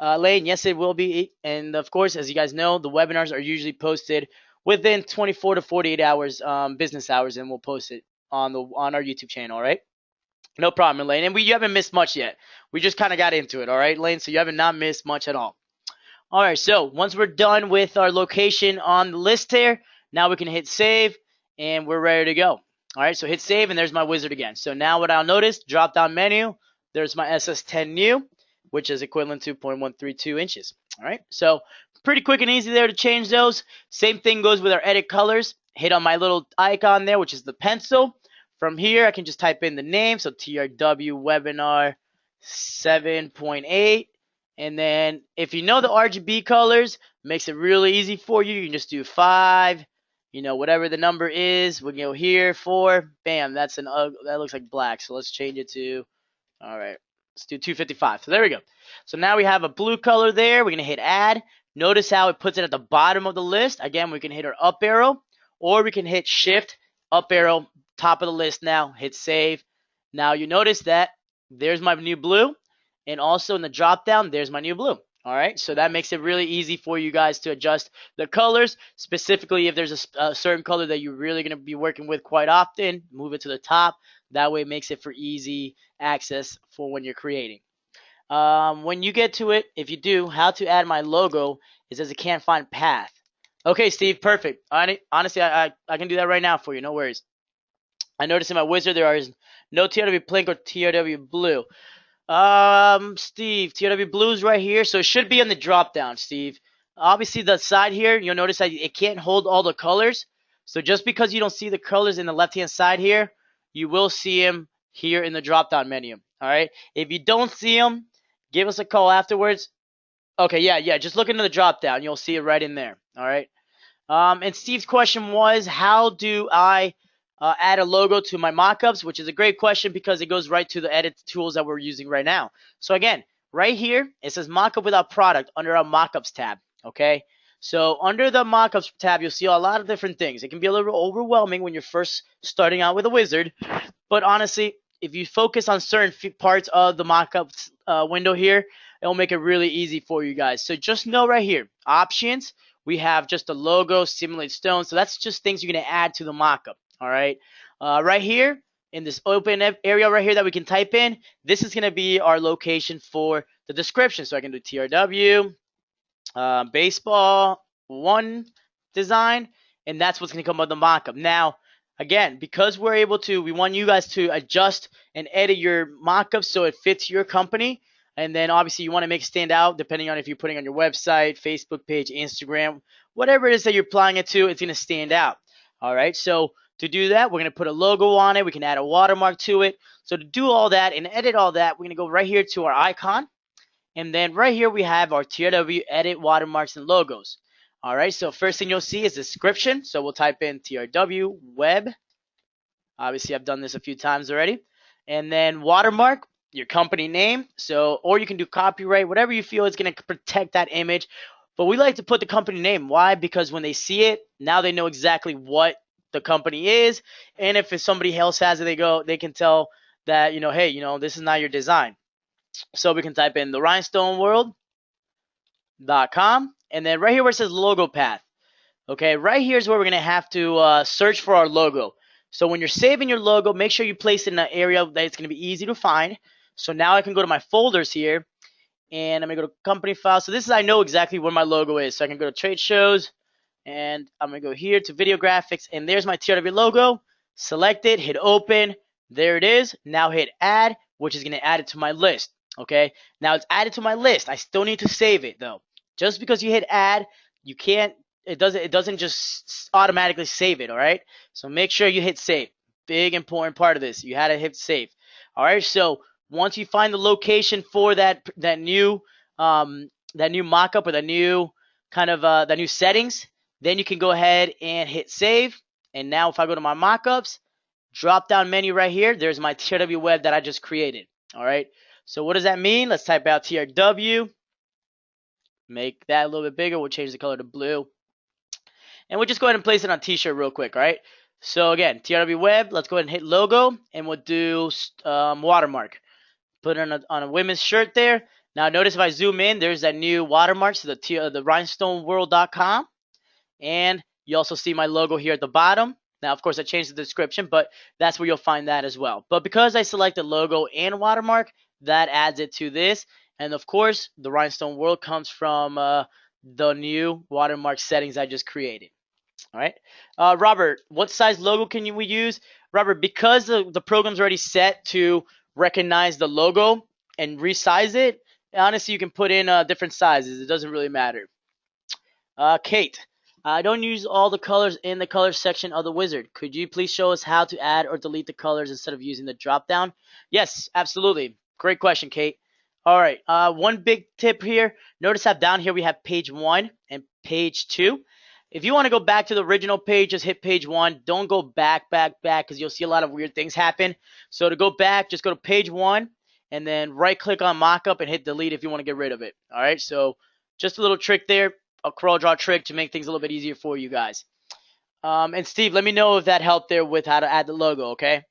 Lane, yes, it will be. And of course, as you guys know, the webinars are usually posted within 24 to 48 hours, business hours, and we'll post it on our YouTube channel. All right. No problem, Elaine. And you haven't missed much yet. We just kind of got into it, all right, Lane? So you haven't not missed much at all. All right, so once we're done with our location on the list here, now we can hit save, and we're ready to go. All right, so hit save, and there's my wizard again. So now what I'll notice, drop-down menu, there's my SS10 new, which is equivalent to 0.132 inches. All right, so pretty quick and easy there to change those. Same thing goes with our edit colors. Hit on my little icon there, which is the pencil. From here, I can just type in the name, so TRW Webinar 7.8. And then if you know the RGB colors, makes it really easy for you. You can just do 5, whatever the number is. We can go here, 4, bam, that looks like black. So let's change it to, all right, let's do 255. So there we go. So now we have a blue color there. We're going to hit add. Notice how it puts it at the bottom of the list. Again, we can hit our up arrow, or we can hit shift, up arrow, top of the list now, hit save. Now you notice that there's my new blue, and also in the drop down, there's my new blue. All right, so that makes it really easy for you guys to adjust the colors. Specifically, if there's a certain color that you're really going to be working with quite often, move it to the top. That way it makes it for easy access for when you're creating. When you get to it, if you do, how to add my logo, it says it can't find path. Okay, Steve, perfect. Honestly, I can do that right now for you, no worries. I noticed in my wizard there is no TRW pink or TRW blue. Steve, TRW blue is right here, so it should be in the drop down, Steve. Obviously, the side here, you'll notice that it can't hold all the colors. So just because you don't see the colors in the left-hand side here, you will see them here in the drop down menu. All right. If you don't see them, give us a call afterwards. Okay, yeah. Just look into the drop down. You'll see it right in there. All right. And Steve's question was, how do I add a logo to my mockups, which is a great question because it goes right to the edit tools that we're using right now. So again, right here, it says mockup without product under our mockups tab, okay? So under the mockups tab, you'll see a lot of different things. It can be a little overwhelming when you're first starting out with a wizard, but honestly, if you focus on certain parts of the mockups window here, it'll make it really easy for you guys. So just know right here, options, we have just a logo, simulate stones. So that's just things you're going to add to the mockup. All right. Right here in this open area right here that we can type in, this is going to be our location for the description. So I can do TRW, baseball 1 design, and that's what's going to come up with the mockup. Now, again, because we want you guys to adjust and edit your mockup so it fits your company. And then obviously you want to make it stand out depending on if you're putting on your website, Facebook page, Instagram, whatever it is that you're applying it to, it's going to stand out. All right. So to do that, we're going to put a logo on it. We can add a watermark to it. So to do all that and edit all that, we're going to go right here to our icon. And then right here we have our TRW edit watermarks and logos. All right. So first thing you'll see is description. So we'll type in TRW web. Obviously, I've done this a few times already. And then watermark, your company name. So, or you can do copyright, whatever you feel is going to protect that image. But we like to put the company name. Why? Because when they see it, now they know exactly what the company is. And if somebody else has it, they can tell that, hey, this is not your design. So we can type in the Rhinestone World.com. And then right here where it says logo path. Okay, right here is where we're going to have to search for our logo. So when you're saving your logo, make sure you place it in an area that it's going to be easy to find. So now I can go to my folders here, and I'm going to go to company file. So this is, I know exactly where my logo is. So I can go to trade shows, and I'm going to go here to video graphics, and there's my TRW logo. Select it, hit open. There it is. Now hit add, which is going to add it to my list. Okay, now it's added to my list. I still need to save it though. Just because you hit add, you can't. It doesn't just automatically save it. All right. So make sure you hit save. Big important part of this. You had to hit save. All right. So once you find the location for that new mockup or the new kind of the new settings, then you can go ahead and hit save. And now if I go to my mockups, drop down menu right here, there's my TRW web that I just created. All right. So what does that mean? Let's type out TRW. Make that a little bit bigger. We'll change the color to blue. And we'll just go ahead and place it on t-shirt real quick, all right? So again, TRW web, let's go ahead and hit logo, and we'll do watermark. Put it on a women's shirt there. Now notice if I zoom in, there's that new watermark to the rhinestoneworld.com, and you also see my logo here at the bottom. Now, of course, I changed the description, but that's where you'll find that as well. But because I selected logo and watermark, that adds it to this. And of course, the Rhinestone World comes from the new watermark settings I just created. All right, Robert, what size logo can we use? Robert, because the program's already set to recognize the logo and resize it, honestly, you can put in different sizes. It doesn't really matter. Kate, I don't use all the colors in the color section of the wizard. Could you please show us how to add or delete the colors instead of using the drop down? Yes, absolutely. Great question, Kate. All right, one big tip here. Notice how down here we have page 1 and page 2. If you want to go back to the original page, just hit page 1. Don't go back, because you'll see a lot of weird things happen. So to go back, just go to page 1 and then right-click on mockup and hit delete if you want to get rid of it. All right, so just a little trick there, a CorelDRAW trick to make things a little bit easier for you guys. And Steve, let me know if that helped there with how to add the logo, okay?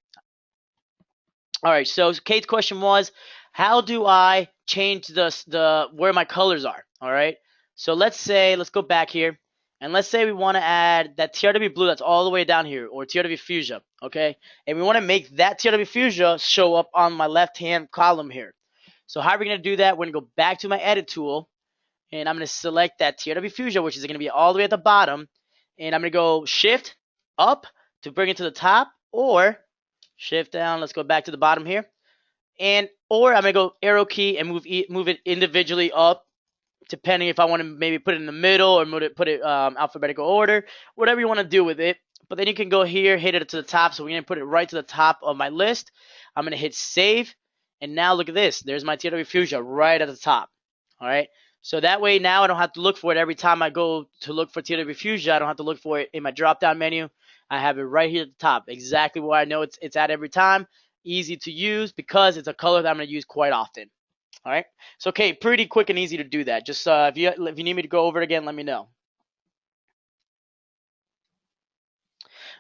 All right, so Kate's question was, how do I change the where my colors are? All right, so let's go back here. And let's say we want to add that TRW blue that's all the way down here, or TRW fuchsia, okay? And we want to make that TRW fuchsia show up on my left-hand column here. So how are we going to do that? We're going to go back to my edit tool, and I'm going to select that TRW fuchsia, which is going to be all the way at the bottom. And I'm going to go shift up to bring it to the top, or shift down. Let's go back to the bottom here. Or I'm going to go arrow key and move it individually up, depending if I want to maybe put it in the middle or put it alphabetical order, whatever you want to do with it. But then you can go here, hit it to the top. So we're going to put it right to the top of my list. I'm going to hit save. And now look at this. There's my TRW Fuchsia right at the top. All right. So that way now I don't have to look for it every time I go to look for TRW Fuchsia. I don't have to look for it in my drop-down menu. I have it right here at the top, exactly where I know it's at every time. Easy to use because it's a color that I'm going to use quite often. All right, so okay, pretty quick and easy to do that. Just if you need me to go over it again, let me know.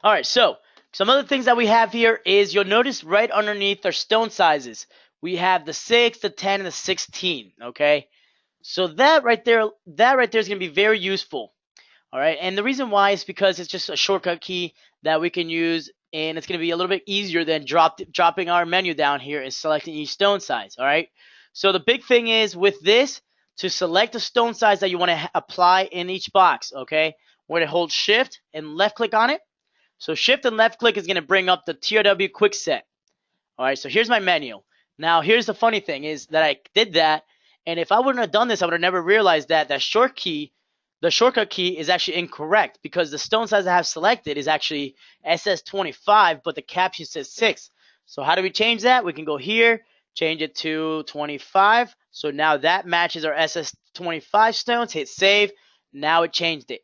All right, so some other things that we have here is you'll notice right underneath our stone sizes, we have the 6, the 10, and the 16. Okay, so that right there is going to be very useful. All right, and the reason why is because it's just a shortcut key that we can use, and it's going to be a little bit easier than dropping our menu down here and selecting each stone size. All right. So the big thing is with this, to select the stone size that you want to apply in each box, okay? We're going to hold shift and left click on it. So shift and left click is going to bring up the TRW quick set. All right, so here's my menu. Now here's the funny thing is that I did that, and if I wouldn't have done this, I would have never realized that the shortcut key is actually incorrect because the stone size I have selected is actually SS25, but the caption says 6. So how do we change that? We can go here, change it to 25. So now that matches our SS25 stones. Hit save. Now it changed it.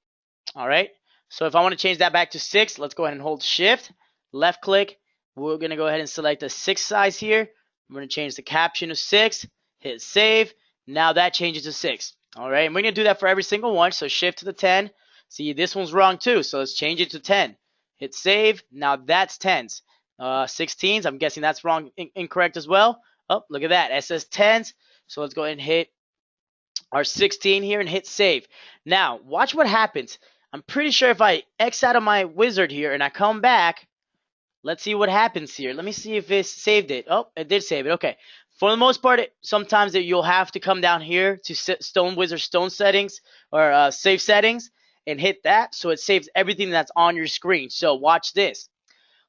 All right. So if I want to change that back to 6, let's go ahead and hold shift, left click. We're going to go ahead and select a 6 size here. We're going to change the caption to 6. Hit save. Now that changes to 6. All right. And we're going to do that for every single one. So shift to the 10. See, this one's wrong too. So let's change it to 10. Hit save. Now that's 10s. 16s. I'm guessing that's wrong, incorrect as well. Oh, look at that, SS10s. So let's go ahead and hit our 16 here and hit save. Now, watch what happens. I'm pretty sure if I X out of my wizard here and I come back, let's see what happens here. Let me see if it saved it. Oh, it did save it. Okay. For the most part, sometimes you'll have to come down here to Stone Wizard Stone settings or save settings and hit that. So it saves everything that's on your screen. So watch this.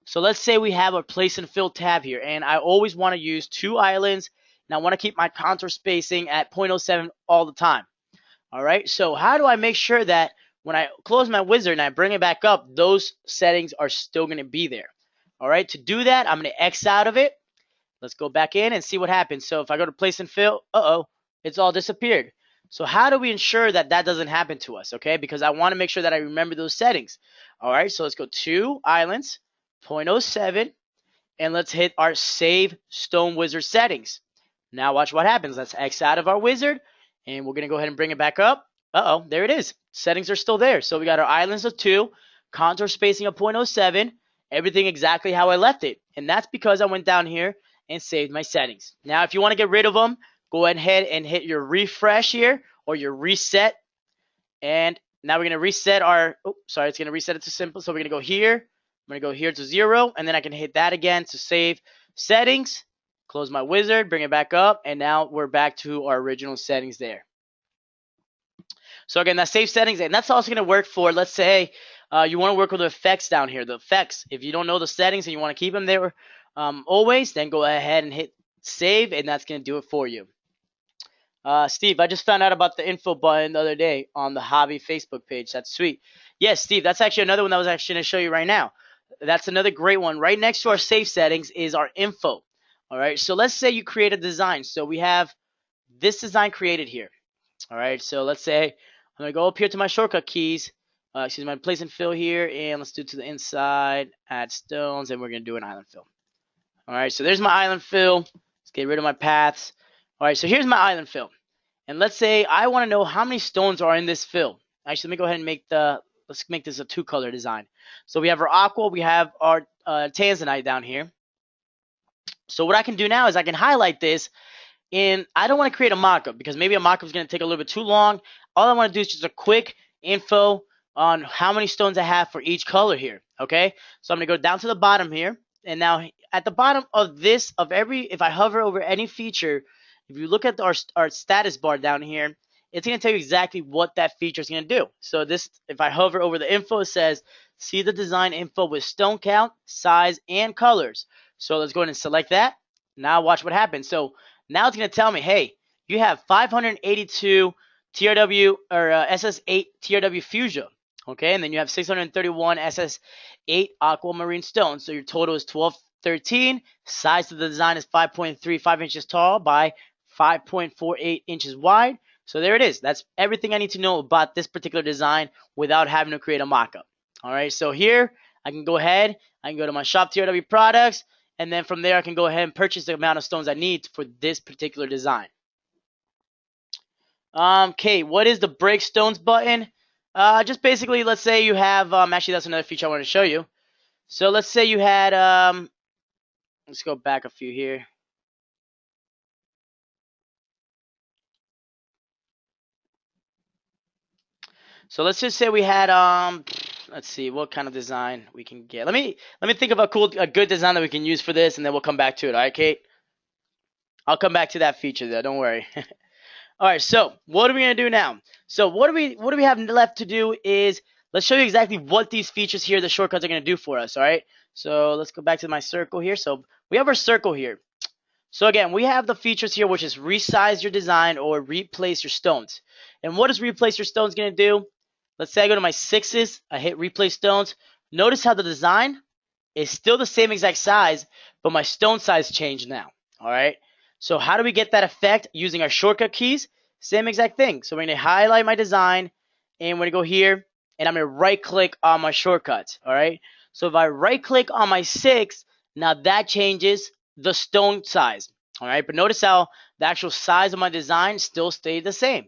So let's say we have a place and fill tab here, and I always want to use 2 islands, and I want to keep my contour spacing at 0.07 all the time. All right, so how do I make sure that when I close my wizard and I bring it back up, those settings are still going to be there? All right, to do that, I'm going to X out of it. Let's go back in and see what happens. So if I go to place and fill, it's all disappeared. So how do we ensure that that doesn't happen to us, okay? Because I want to make sure that I remember those settings. All right, so let's go 2 islands. 0.07, and let's hit our save stone wizard settings. Now watch what happens. Let's X out of our wizard, and we're going to go ahead and bring it back up. There it is. Settings are still there. So we got our islands of 2, contour spacing of 0.07, everything exactly how I left it. And that's because I went down here and saved my settings. Now if you want to get rid of them, go ahead and hit your refresh here or your reset. And now we're going to reset our, it's going to reset it to simple. So we're going to go here. I'm going to go here to 0, and then I can hit that again to save settings, close my wizard, bring it back up, and now we're back to our original settings there. So again, that save settings, and that's also going to work for, let's say, you want to work with the effects down here. The effects, if you don't know the settings and you want to keep them there always, then go ahead and hit save, and that's going to do it for you. Steve, I just found out about the info button the other day on the hobby Facebook page. That's sweet. Yes, Steve, that's actually another one that I was actually going to show you right now. That's another great one. Right next to our save settings is our info. All right, so let's say you create a design. So we have this design created here. All right, so let's say I'm going to go up here to my shortcut keys. Excuse me, place and fill here, and let's do it to the inside, add stones, and we're going to do an island fill. All right, so there's my island fill. Let's get rid of my paths. All right, so here's my island fill. And let's say I want to know how many stones are in this fill. Actually, let me go ahead and let's make this a 2-color design. So we have our aqua, we have our tanzanite down here. So what I can do now is I can highlight this, and I don't want to create a mockup because maybe a mockup is going to take a little bit too long. All I want to do is just a quick info on how many stones I have for each color here. Okay, so I'm going to go down to the bottom here, and now at the bottom of this, if I hover over any feature, if you look at our status bar down here, it's going to tell you exactly what that feature is going to do. So this, if I hover over the info, it says, see the design info with stone count, size, and colors. So let's go ahead and select that. Now watch what happens. So now it's going to tell me, hey, you have 582 TRW or SS8 TRW fuchsia. Okay, and then you have 631 SS8 aquamarine stones. So your total is 1213. Size of the design is 5.35 inches tall by 5.48 inches wide. So there it is. That's everything I need to know about this particular design without having to create a mockup. All right, so here I can go ahead, I can go to my shop TRW products, and then from there I can go ahead and purchase the amount of stones I need for this particular design. Okay, what is the break stones button? Just basically, let's say you have, actually that's another feature I want to show you. So let's say you had, let's go back a few here. So let's just say we had, let's see what kind of design we can get. Let me think of a good design that we can use for this, and then we'll come back to it. All right, Kate? I'll come back to that feature there. Don't worry. All right. So what are we gonna do now? So what do we have left to do is let's show you exactly what these features here, the shortcuts, are gonna do for us. All right. So let's go back to my circle here. So we have our circle here. So again, we have the features here, which is resize your design or replace your stones. And what is replace your stones gonna do? Let's say I go to my 6s, I hit replace stones. Notice how the design is still the same exact size, but my stone size changed now. All right. So how do we get that effect? Using our shortcut keys, same exact thing. So we're going to highlight my design, and we're going to go here, and I'm going to right click on my shortcuts. All right. So if I right click on my 6, now that changes the stone size. All right. But notice how the actual size of my design still stayed the same.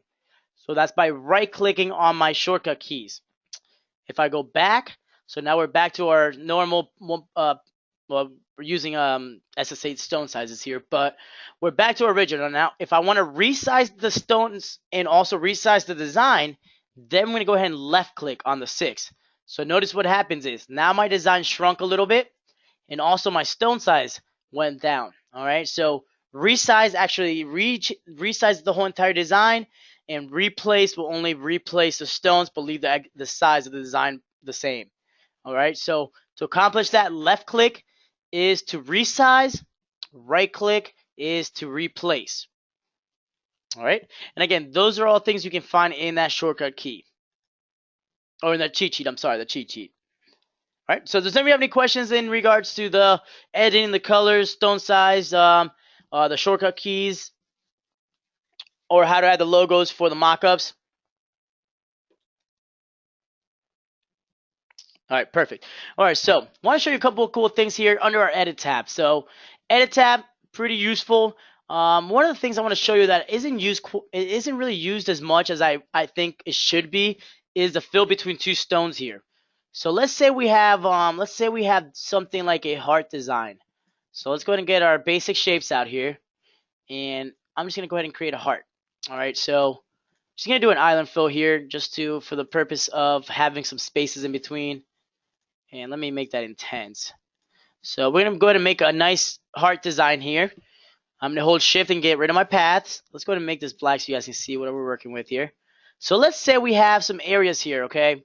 So that's by right clicking on my shortcut keys. If I go back, so now we're back to our normal, well, we're using SS8 stone sizes here, but we're back to original. Now, if I want to resize the stones and also resize the design, then I'm going to go ahead and left click on the 6. So notice what happens is now my design shrunk a little bit, and also my stone size went down. All right, so resize actually resize the whole entire design, and replace will only replace the stones, but leave the size of the design the same. All right, so to accomplish that, left click is to resize, right click is to replace. All right, and again, those are all things you can find in that shortcut key, or in the cheat sheet. I'm sorry, the cheat sheet. All right, so does anybody have any questions in regards to the editing, the colors, stone size, the shortcut keys, or how to add the logos for the mockups? All right, perfect. All right, so I want to show you a couple of cool things here under our edit tab. So edit tab, pretty useful. One of the things I want to show you that isn't really used as much as I think it should be is the fill between two stones here. So let's say we have something like a heart design. So let's go ahead and get our basic shapes out here, and I'm just gonna go ahead and create a heart. All right, so just gonna do an island fill here, just for the purpose of having some spaces in between. And let me make that intense. So we're gonna go ahead and make a nice heart design here. I'm gonna hold shift and get rid of my paths. Let's go ahead and make this black so you guys can see what we're working with here. So let's say we have some areas here, okay?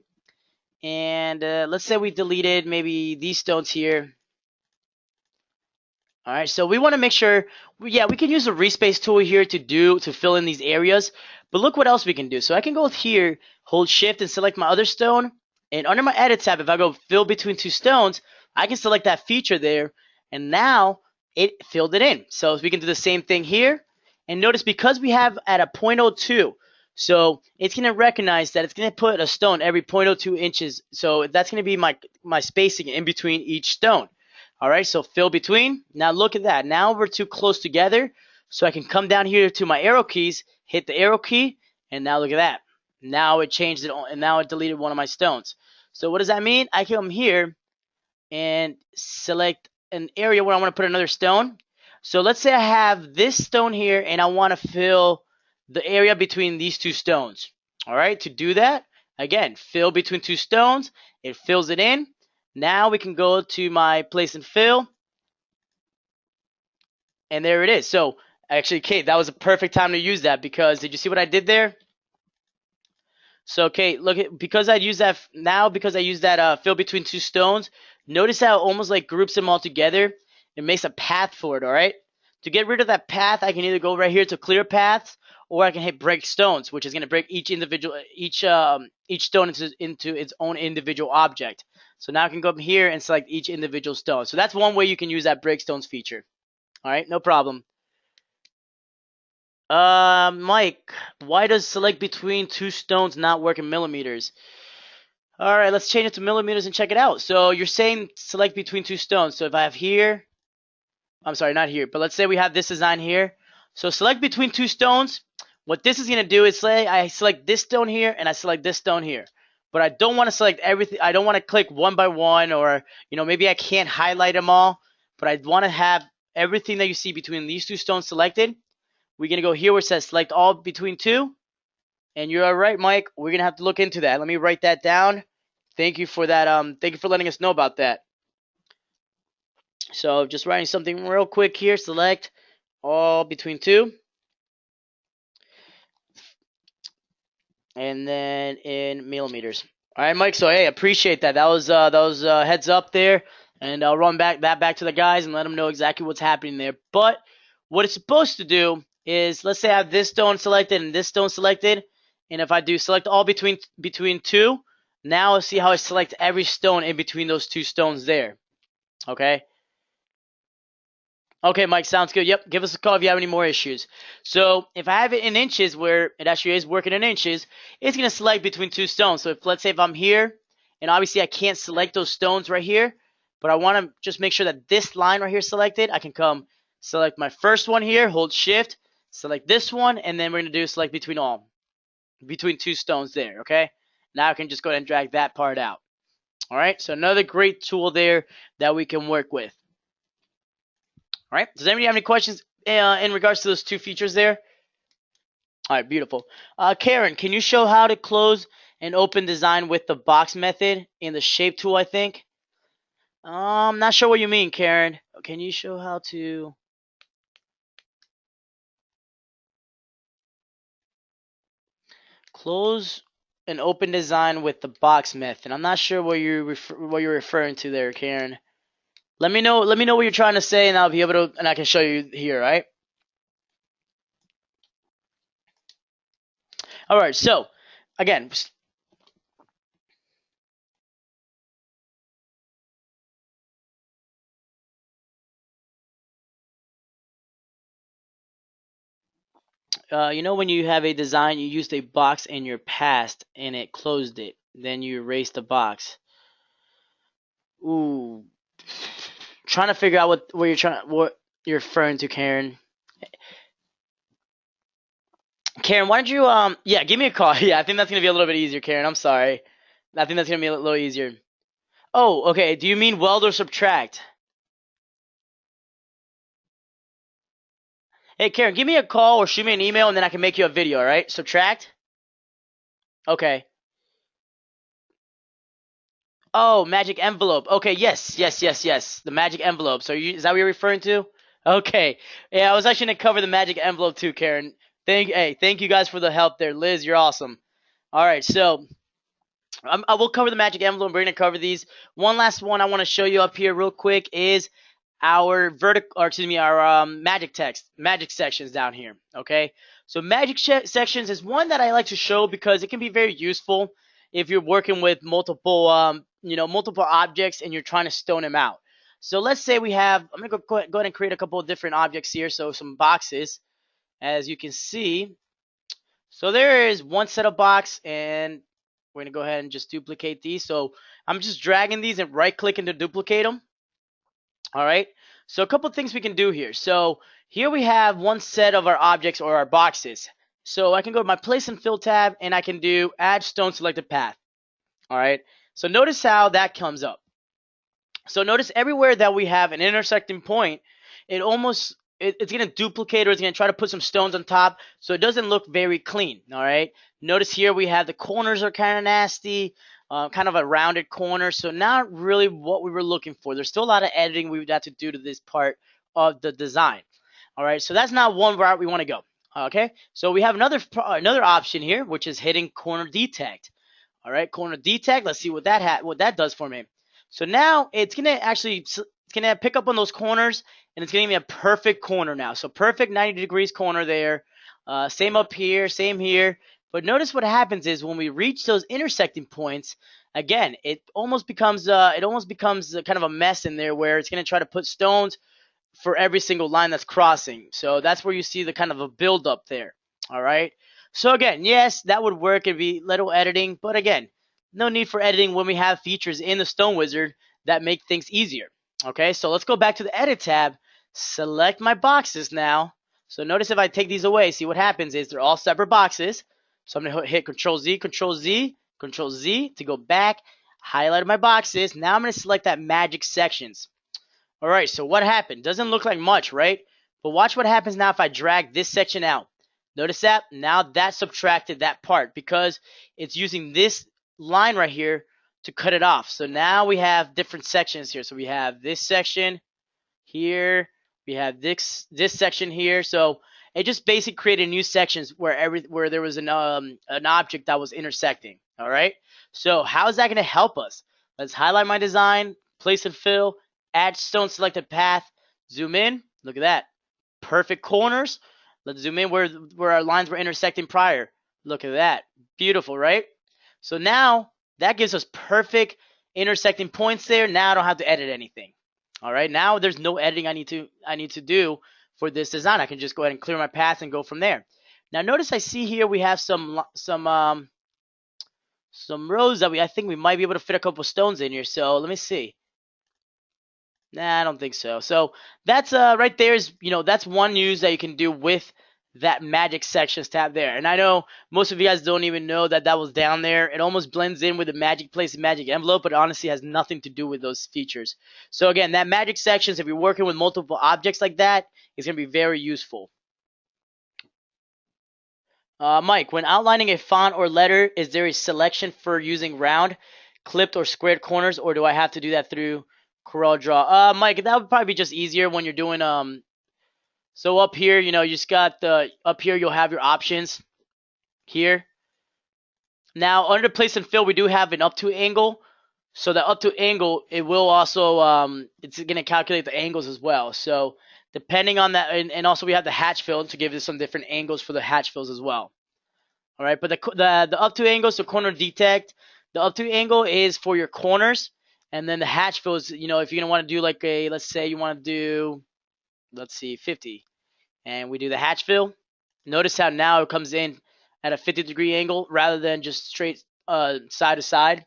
And let's say we deleted maybe these stones here. All right, so we want to make sure, yeah, we can use the respace tool here to fill in these areas. But look what else we can do. So I can go here, hold shift and select my other stone. And under my edit tab, if I go fill between two stones, I can select that feature there. And now it filled it in. So we can do the same thing here. And notice because we have at a 0.02, so it's going to recognize that it's going to put a stone every 0.02 inches. So that's going to be my spacing in between each stone. All right, so fill between. Now look at that. Now we're too close together. So I can come down here to my arrow keys, hit the arrow key, and now look at that. Now it changed it, and now it deleted one of my stones. So what does that mean? I come here and select an area where I want to put another stone. So let's say I have this stone here, and I want to fill the area between these two stones. All right, to do that, again, fill between two stones. It fills it in. Now we can go to my place and fill. And there it is. So actually, Kate, that was a perfect time to use that because did you see what I did there? So Kate, look at because I use that fill between two stones. Notice how it almost like groups them all together. It makes a path for it. All right. To get rid of that path, I can either go right here to clear paths, or I can hit break stones, which is going to break each stone into its own individual object. So now I can go up here and select each individual stone. So that's one way you can use that break stones feature. All right, no problem. Mike, why does select between two stones not work in millimeters? All right, let's change it to millimeters and check it out. So you're saying select between two stones. So if I have here, I'm sorry, not here, but let's say we have this design here. So select between two stones. What this is going to do is say I select this stone here and I select this stone here. But I don't want to select everything. I don't want to click one by one, or maybe I can't highlight them all. But I want to have everything that you see between these two stones selected. We're going to go here where it says select all between two. And you're all right, Mike. We're going to have to look into that. Let me write that down. Thank you for that. Thank you for letting us know about that. So just writing something real quick here. Select all between two. And then in millimeters. All right, Mike. So hey, appreciate that. That was heads up there, and I'll run back to the guys and let them know exactly what's happening there. But what it's supposed to do is, let's say I have this stone selected and this stone selected, and if I do select all between two, now see how I select every stone in between those two stones there. Okay. Okay, Mike, sounds good. Yep, give us a call if you have any more issues. So if I have it in inches, where it actually is working in inches, it's going to select between two stones. So let's say if I'm here, and obviously I can't select those stones right here, but I want to just make sure that this line right here is selected, I can come select my first one here, hold shift, select this one, and then we're going to do select between two stones there, okay? Now I can just go ahead and drag that part out. All right, so another great tool there that we can work with. All right, does anybody have any questions in regards to those two features there? All right, beautiful. Karen, can you show how to close and open design with the box method in the shape tool, I think? I'm not sure what you mean, Karen. Can you show how to close and open design with the box method? I'm not sure what you're referring to there, Karen. Let me know what you're trying to say, and I'll be able to, and I can show you here, right? All right, so again, when you have a design, you used a box in your past and it closed it, then you erase the box. Ooh, trying to figure out what you're referring to, Karen. Karen, why don't you yeah, give me a call. Yeah, I think that's gonna be a little bit easier, Karen. I'm sorry. I think that's gonna be a little easier. Oh, okay. Do you mean weld or subtract? Hey, Karen, give me a call or shoot me an email, and then I can make you a video, all right? Subtract? Okay. Oh, magic envelope. Okay, yes, yes, yes, yes. The magic envelope. So is that what you're referring to? Okay. Yeah, I was actually gonna cover the magic envelope too, Karen. Thank you guys for the help there. Liz, you're awesome. All right, so I will cover the magic envelope. We're gonna cover these. One last one I want to show you up here real quick is our magic sections down here. Okay, so magic sections is one that I like to show because it can be very useful if you're working with multiple multiple objects and you're trying to stone them out. So let's say we have, I'm gonna go ahead and create a couple of different objects here. So some boxes, as you can see. So there is one set of box, and we're gonna go ahead and just duplicate these. So I'm just dragging these and right clicking to duplicate them. All right. So a couple things we can do here. So here we have one set of our objects or our boxes. So I can go to my place and fill tab and I can do add stone selected path. All right. So notice how that comes up. So notice everywhere that we have an intersecting point, it's going to duplicate, or it's going to try to put some stones on top, so it doesn't look very clean. All right. Notice here we have the corners are kind of nasty, kind of a rounded corner. So not really what we were looking for. There's still a lot of editing we would have to do to this part of the design. All right. So that's not one route we want to go. Okay. So we have another option here, which is hitting corner detect. All right. Corner detect. Let's see what that does for me. So now it's gonna pick up on those corners, and it's gonna give me a perfect corner now. So perfect 90 degrees corner there. Same up here, same here. But notice what happens is when we reach those intersecting points, again, it almost becomes kind of a mess in there where it's gonna try to put stones for every single line that's crossing. So that's where you see the kind of a build up there. All right. So again, yes, that would work. It'd be little editing, but again, no need for editing when we have features in the Stone Wizard that make things easier. Okay, so let's go back to the Edit tab, select my boxes now. So notice if I take these away, see what happens is they're all separate boxes. So I'm going to hit Control Z, Control Z, Control Z to go back, highlight my boxes. Now I'm going to select that magic sections. All right, so what happened? Doesn't look like much, right? But watch what happens now if I drag this section out. Notice that? Now that subtracted that part because it's using this line right here to cut it off. So now we have different sections here. So we have this section here, we have this section here. So it just basically created new sections where there was an object that was intersecting. All right. So how is that going to help us? Let's highlight my design, place and fill, add stone selected path, zoom in. Look at that, perfect corners. Let's zoom in where our lines were intersecting prior. Look at that, beautiful, right? So now that gives us perfect intersecting points there. Now I don't have to edit anything. All right, now there's no editing I need to do for this design. I can just go ahead and clear my path and go from there. Now notice I see here we have some rows that I think we might be able to fit a couple stones in here. So let me see. Nah, I don't think so. So that's right there is, that's one use that you can do with that magic sections tab there. And I know most of you guys don't even know that was down there. It almost blends in with the magic place and magic envelope, but honestly has nothing to do with those features. So again, that magic sections, if you're working with multiple objects like that, is going to be very useful. Mike, when outlining a font or letter, is there a selection for using round, clipped, or squared corners, or do I have to do that through Corel Draw? Mike, that would probably be just easier when you're doing so up here, you just got up here you'll have your options here. Now under place and fill, we do have an up to angle. So the up to angle, it will also it's going to calculate the angles as well. So depending on that, and also we have the hatch fill to give us some different angles for the hatch fills as well. All right, but the up to angle, so corner detect, the up to angle is for your corners, and then the hatch fills, if you're going to want to do like let's say you want to do, let's see, 50, and we do the hatch fill. Notice how now it comes in at a 50-degree angle rather than just straight side to side.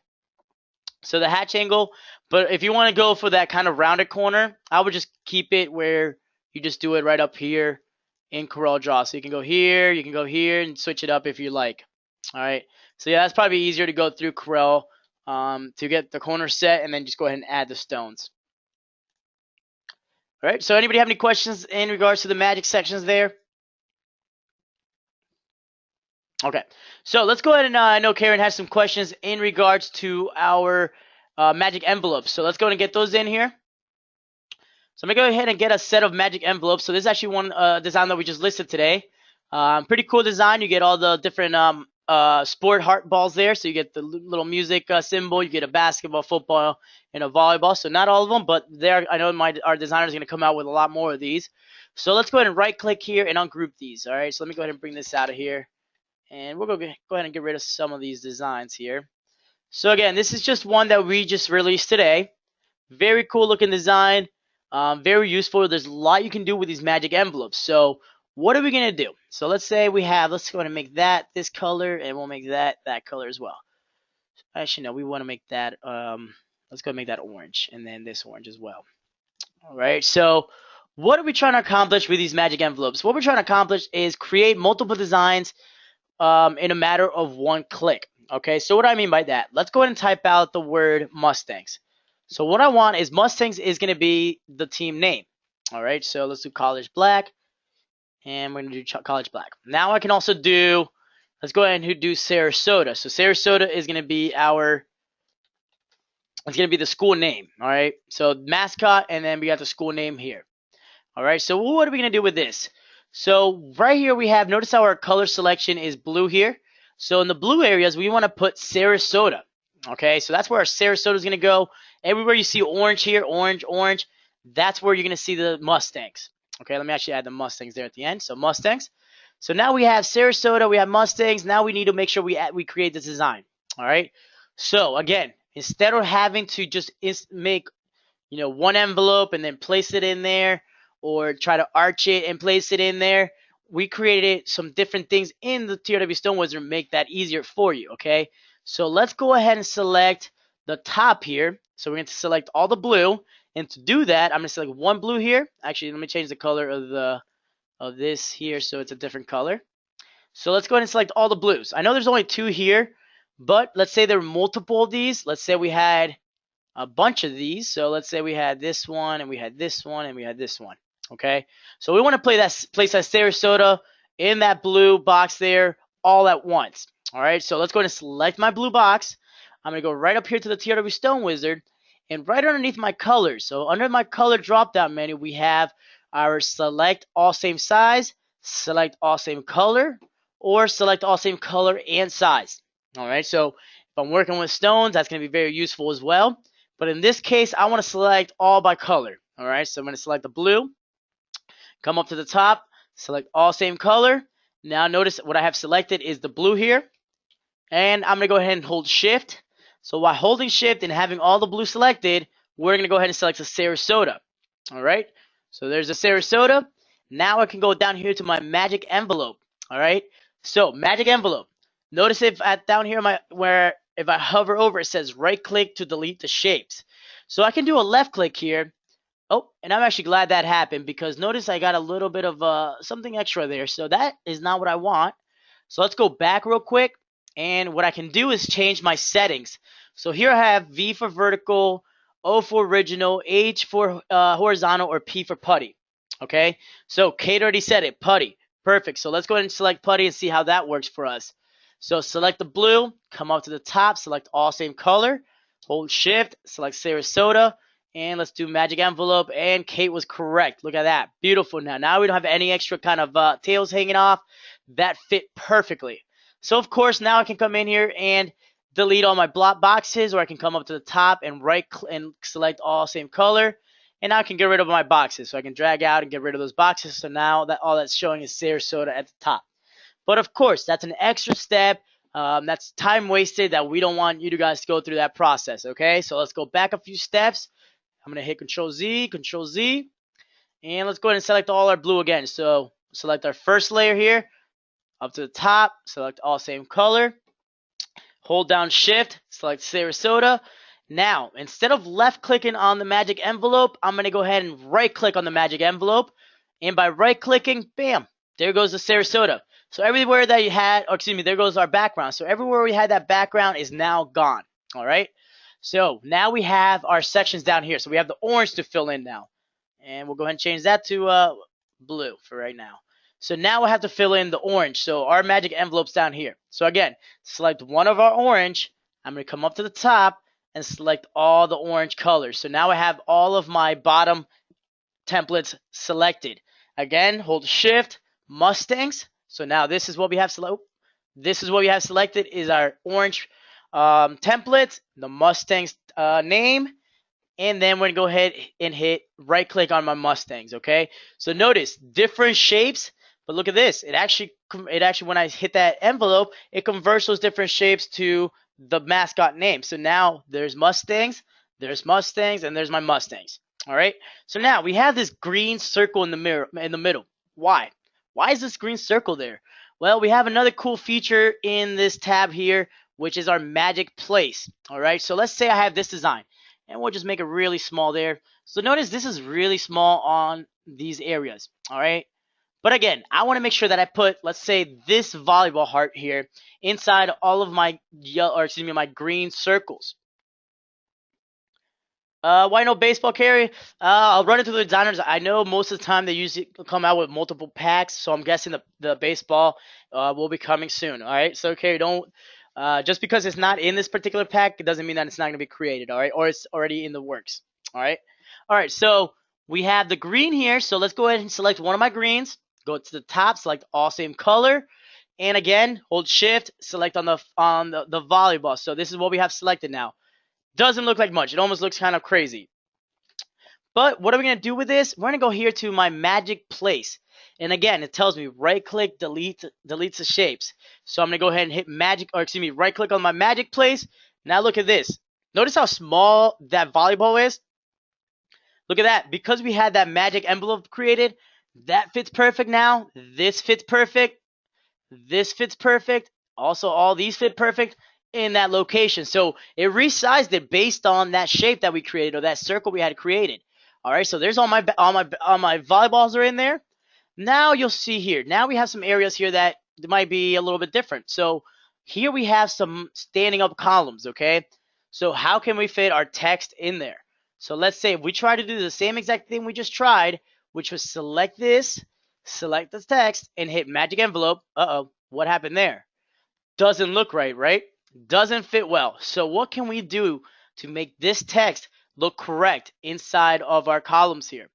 So the hatch angle, but if you want to go for that kind of rounded corner, I would just keep it where you just do it right up here in Corel Draw. So you can go here, and switch it up if you like. All right. So yeah, that's probably easier to go through Corel to get the corner set and then just go ahead and add the stones. All right. So anybody have any questions in regards to the magic sections there? Okay, so let's go ahead and I know Karen has some questions in regards to our magic envelopes. So let's go ahead and get those in here. So I'm gonna go ahead and get a set of magic envelopes. So this is actually one design that we just listed today. Pretty cool design. You get all the different sport heart balls there. So you get the little music symbol. You get a basketball, football, and a volleyball. So not all of them, but there I know our designer is gonna come out with a lot more of these. So let's go ahead and right click here and ungroup these. All right. So let me go ahead and bring this out of here. And we'll go ahead and get rid of some of these designs here. So again, this is just one that we just released today. Very cool looking design. Very useful. There's a lot you can do with these magic envelopes. So what are we going to do? So let's say let's go ahead and make that this color, and we'll make that color as well. Actually, no, we want to make that, let's go and make that orange, and then this orange as well. All right, so what are we trying to accomplish with these magic envelopes? What we're trying to accomplish is create multiple designs in a matter of one click. Okay, so what do I mean by that? Let's go ahead and type out the word Mustangs. So what I want is Mustangs is going to be the team name. All right, so let's do College Black, and we're going to do College Black. Now I can also do, let's go ahead and do Sarasota. So Sarasota is going to be it's going to be the school name. All right, so mascot, and then we got the school name here. All right, so what are we going to do with this? So right here we have, notice how our color selection is blue here. So in the blue areas, we want to put Sarasota. Okay, so that's where our Sarasota is going to go. Everywhere you see orange here, orange, orange, that's where you're going to see the Mustangs. Okay, let me actually add the Mustangs there at the end. So Mustangs. So now we have Sarasota, we have Mustangs. Now we need to make sure we create this design. All right. So again, instead of having to just make, one envelope and then place it in there, or try to arch it and place it in there, we created some different things in the TRW Stone Wizard to make that easier for you. Okay. So let's go ahead and select the top here. So we're going to select all the blue, and to do that, I'm going to select one blue here. Actually, let me change the color of this here so it's a different color. So let's go ahead and select all the blues. I know there's only two here, but let's say there are multiple of these. Let's say we had a bunch of these. So let's say we had this one, and we had this one, and we had this one. Okay, so we want to place that Sarasota in that blue box there all at once. All right, so let's go ahead and select my blue box. I'm going to go right up here to the TRW Stone Wizard, and right underneath my colors. So under my color drop-down menu, we have our select all same size, select all same color, or select all same color and size. All right, so if I'm working with stones, that's going to be very useful as well. But in this case, I want to select all by color. All right, so I'm going to select the blue, come up to the top, select all same color. Now notice what I have selected is the blue here. And I'm going to go ahead and hold shift. So while holding shift and having all the blue selected, we're going to go ahead and select the Sarasota. All right, so there's the Sarasota. Now I can go down here to my magic envelope. All right, so magic envelope. Notice if down here if I hover over, it says right click to delete the shapes. So I can do a left click here. Oh, and I'm actually glad that happened, because notice I got a little bit of something extra there. So that is not what I want. So let's go back real quick. And what I can do is change my settings. So here I have V for vertical, O for original, H for horizontal, or P for putty. Okay, so Kate already said it, putty. Perfect. So let's go ahead and select putty and see how that works for us. So select the blue, come up to the top, select all same color, hold shift, select Sarasota, and let's do magic envelope. And Kate was correct. Look at that. Beautiful. Now we don't have any extra kind of tails hanging off. That fit perfectly. So of course, now I can come in here and delete all my block boxes, or I can come up to the top and select all same color, and now I can get rid of my boxes. So I can drag out and get rid of those boxes. So now that all that's showing is Sarasota at the top. But of course, that's an extra step. That's time wasted that we don't want you guys to go through that process. Okay, so let's go back a few steps. I'm gonna hit Control Z, and let's go ahead and select all our blue again. So select our first layer here. Up to the top, select all same color, hold down shift, select Sarasota. Now, instead of left clicking on the magic envelope, I'm going to go ahead and right click on the magic envelope. And by right clicking, bam, there goes the Sarasota. So everywhere that you had, there goes our background. So everywhere we had that background is now gone. All right. So now we have our sections down here. So we have the orange to fill in now. And we'll go ahead and change that to blue for right now. So now I have to fill in the orange. So our magic envelope's down here. So again, select one of our orange. I'm going to come up to the top and select all the orange colors. So now I have all of my bottom templates selected. Again, hold Shift, Mustangs. So now this is what we have selected. This is what we have selected is our orange templates, the Mustangs name, and then we're gonna go ahead and hit right click on my Mustangs. Okay, so notice different shapes, but look at this. It actually when I hit that envelope, it converts those different shapes to the mascot name. So now there's Mustangs, and there's my Mustangs. All right. So now we have this green circle in the middle. Why? Why is this green circle there? Well, we have another cool feature in this tab here, which is our magic place. All right. So let's say I have this design, and we'll just make it really small there. So notice this is really small on these areas. All right. But again, I want to make sure that I put, let's say, this volleyball heart here inside all of my my green circles. Why no baseball carry? I'll run it through the designers. I know most of the time they usually come out with multiple packs, so I'm guessing the baseball will be coming soon. All right, so okay, don't just because it's not in this particular pack, it doesn't mean that it's not going to be created. All right, or it's already in the works. All right. So we have the green here. So let's go ahead and select one of my greens. Go to the top, select all same color, and again hold Shift, select on the volleyball. So this is what we have selected now. Doesn't look like much. It almost looks kind of crazy. But what are we going to do with this? We're going to go here to my magic place. And again, it tells me right click, deletes the shapes. So I'm going to go ahead and hit right click on my magic place. Now look at this. Notice how small that volleyball is? Look at that. Because we had that magic envelope created, that fits perfect now. This fits perfect. This fits perfect. Also, all these fit perfect in that location. So it resized it based on that shape that we created, or that circle we had created. All right, so there's all my volleyballs are in there. Now you'll see here. Now we have some areas here that might be a little bit different. So here we have some standing up columns, okay? So how can we fit our text in there? So let's say if we try to do the same exact thing we just tried, which was select this text, and hit magic envelope. What happened there? Doesn't look right? Doesn't fit well. So what can we do to make this text look correct inside of our columns here?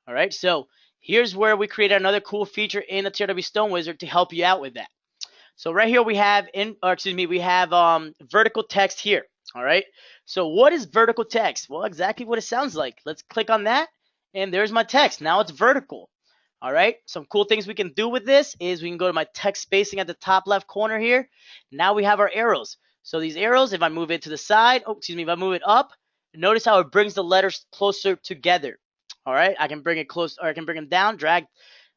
All right, so here's where we create another cool feature in the TRW Stone Wizard to help you out with that. So right here we have vertical text here. All right, so what is vertical text? Well, exactly what it sounds like. Let's click on that, and there's my text. Now it's vertical. All right, some cool things we can do with this is we can go to my text spacing at the top left corner here. Now we have our arrows. So these arrows, if I move it to the side, if I move it up, notice how it brings the letters closer together. All right, I can bring it close, or I can bring them down, drag.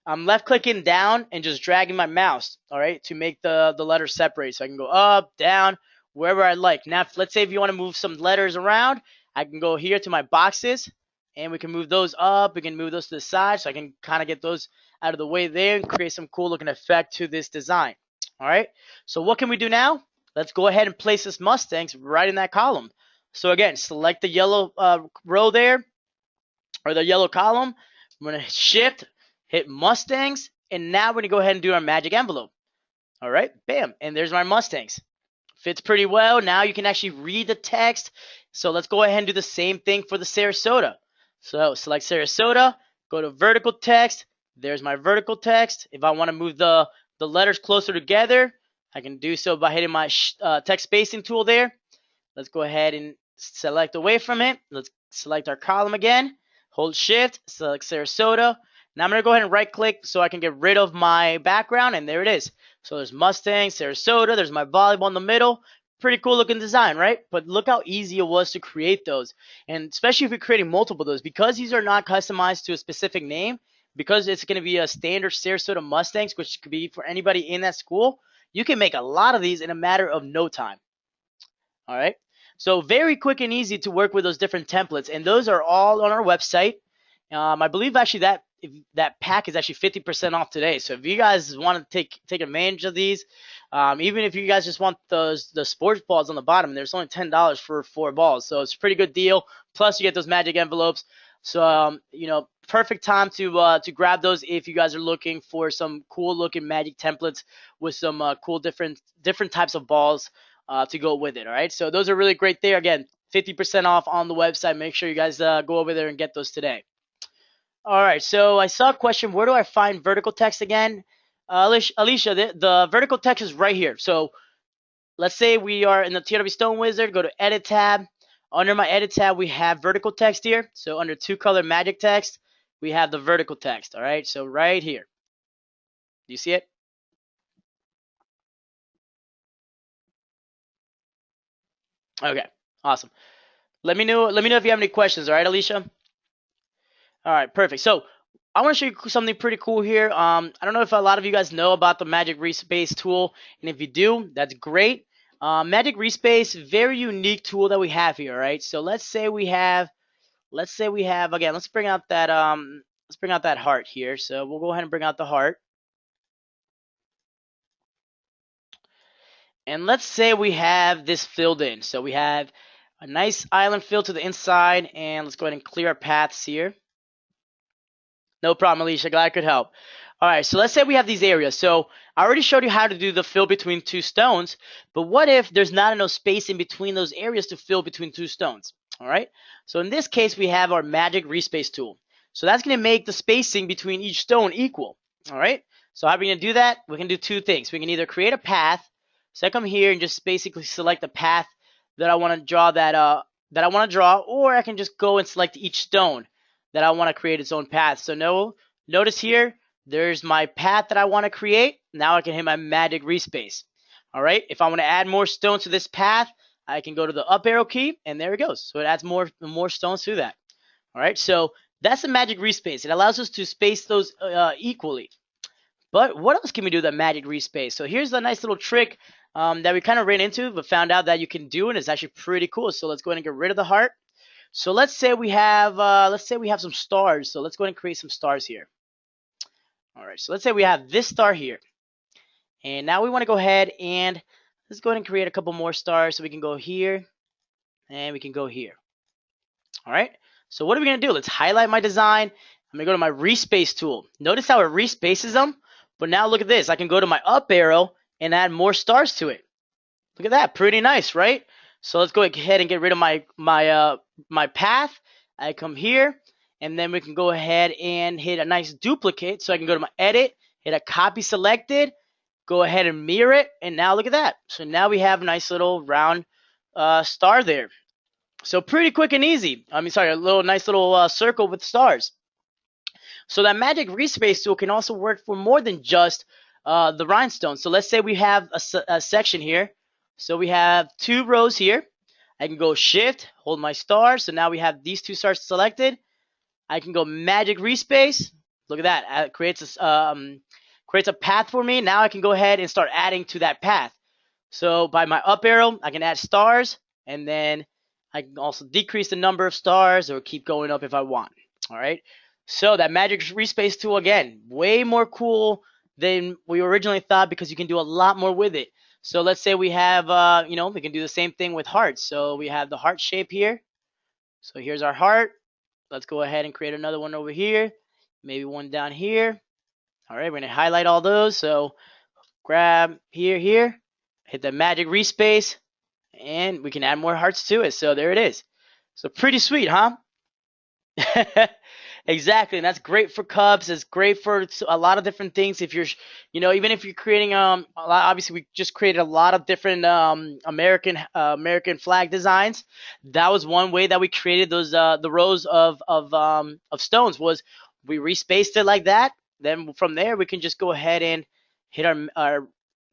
I'm left clicking down and just dragging my mouse, all right, to make the letters separate. So I can go up, down, wherever I like. Now, let's say if you want to move some letters around, I can go here to my boxes, and we can move those up. We can move those to the side, so I can kind of get those out of the way there and create some cool looking effect to this design. All right, so what can we do now? Let's go ahead and place this Mustangs right in that column. So again, select the yellow row there, or the yellow column. I'm going to Shift, hit Mustangs, and now we're going to go ahead and do our magic envelope. All right, bam, and there's my Mustangs. Fits pretty well. Now you can actually read the text. So let's go ahead and do the same thing for the Sarasota. So select Sarasota, go to vertical text. There's my vertical text. If I want to move the letters closer together, I can do so by hitting my text spacing tool there. Let's go ahead and select away from it. Let's select our column again. Hold Shift, select Sarasota. Now I'm going to go ahead and right click so I can get rid of my background, and there it is. So there's Mustang, Sarasota, there's my volleyball in the middle. Pretty cool looking design, right? But look how easy it was to create those. And especially if you're creating multiple of those, because these are not customized to a specific name, because it's going to be a standard Sarasota Mustangs, which could be for anybody in that school, you can make a lot of these in a matter of no time. All right. So very quick and easy to work with those different templates. And those are all on our website. I believe actually that pack is actually 50% off today. So if you guys want to take advantage of these, even if you guys just want the sports balls on the bottom, there's only $10 for 4 balls. So it's a pretty good deal. Plus you get those magic envelopes. So, perfect time to grab those if you guys are looking for some cool looking magic templates with some cool different types of balls to go with it. All right, so those are really great there. Again, 50% off on the website. Make sure you guys go over there and get those today. All right, so I saw a question. Where do I find vertical text again? Alicia, the vertical text is right here. So let's say we are in the TRW Stone Wizard. Go to Edit tab. Under my Edit tab, we have vertical text here. So under two color magic text, we have the vertical text. All right, so right here. Do you see it? Okay, awesome. Let me know if you have any questions. All right, Alicia. All right, perfect. So I want to show you something pretty cool here. I don't know if a lot of you guys know about the Magic Respace tool, and if you do, that's great. Magic Respace, very unique tool that we have here. All right, so let's say we have again. Let's bring out that heart here. So we'll go ahead and bring out the heart, and let's say we have this filled in. So we have a nice island fill to the inside, and let's go ahead and clear our paths here. No problem, Alicia. Glad I could help. All right, so let's say we have these areas. So I already showed you how to do the fill between two stones, but what if there's not enough space in between those areas to fill between two stones? All right, so in this case, we have our Magic Respace tool. So that's going to make the spacing between each stone equal. All right, so how are we going to do that? We can do two things. We can either create a path. So I come here and just basically select the path that I want to draw, or I can just go and select each stone that I want to create its own path. So notice here, there's my path that I want to create. Now I can hit my Magic Respace. All right, if I want to add more stones to this path, I can go to the up arrow key, and there it goes. So it adds more stones to that. All right, so that's the Magic Respace. It allows us to space those equally. But what else can we do with that Magic Respace? So here's a nice little trick that we kind of ran into, but found out that you can do, and it's actually pretty cool. So let's go ahead and get rid of the heart. So let's say we have some stars. So let's go ahead and create some stars here. All right, so let's say we have this star here. And now we want to go ahead and let's go ahead and create a couple more stars. So we can go here and we can go here. All right, so what are we going to do? Let's highlight my design. I'm going to go to my Respace tool. Notice how it respaces them. But now look at this. I can go to my up arrow and add more stars to it. Look at that. Pretty nice, right? So let's go ahead and get rid of my path. I come here, and then we can go ahead and hit a nice duplicate. So I can go to my edit, hit a copy selected, go ahead and mirror it, and now look at that. So now we have a nice little round star there. So pretty quick and easy. I mean, sorry, a nice little circle with stars. So that Magic Respace tool can also work for more than just the rhinestones. So let's say we have a section here. So we have two rows here. I can go shift, hold my star. So now we have these two stars selected. I can go Magic Respace. Look at that. It creates a path for me. Now I can go ahead and start adding to that path. So by my up arrow, I can add stars, and then I can also decrease the number of stars or keep going up if I want. All right. So that Magic Respace tool, again, way more cool than we originally thought because you can do a lot more with it. So let's say we have, we can do the same thing with hearts. So we have the heart shape here. So here's our heart. Let's go ahead and create another one over here. Maybe one down here. All right, we're going to highlight all those. So grab here, hit the Magic Respace, and we can add more hearts to it. So there it is. So pretty sweet, huh? Exactly, and that's great for cups. It's great for a lot of different things. If you're, even if you're creating obviously we just created a lot of different American flag designs. That was one way that we created those the rows of stones. Was we respaced it like that. Then from there we can just go ahead and hit our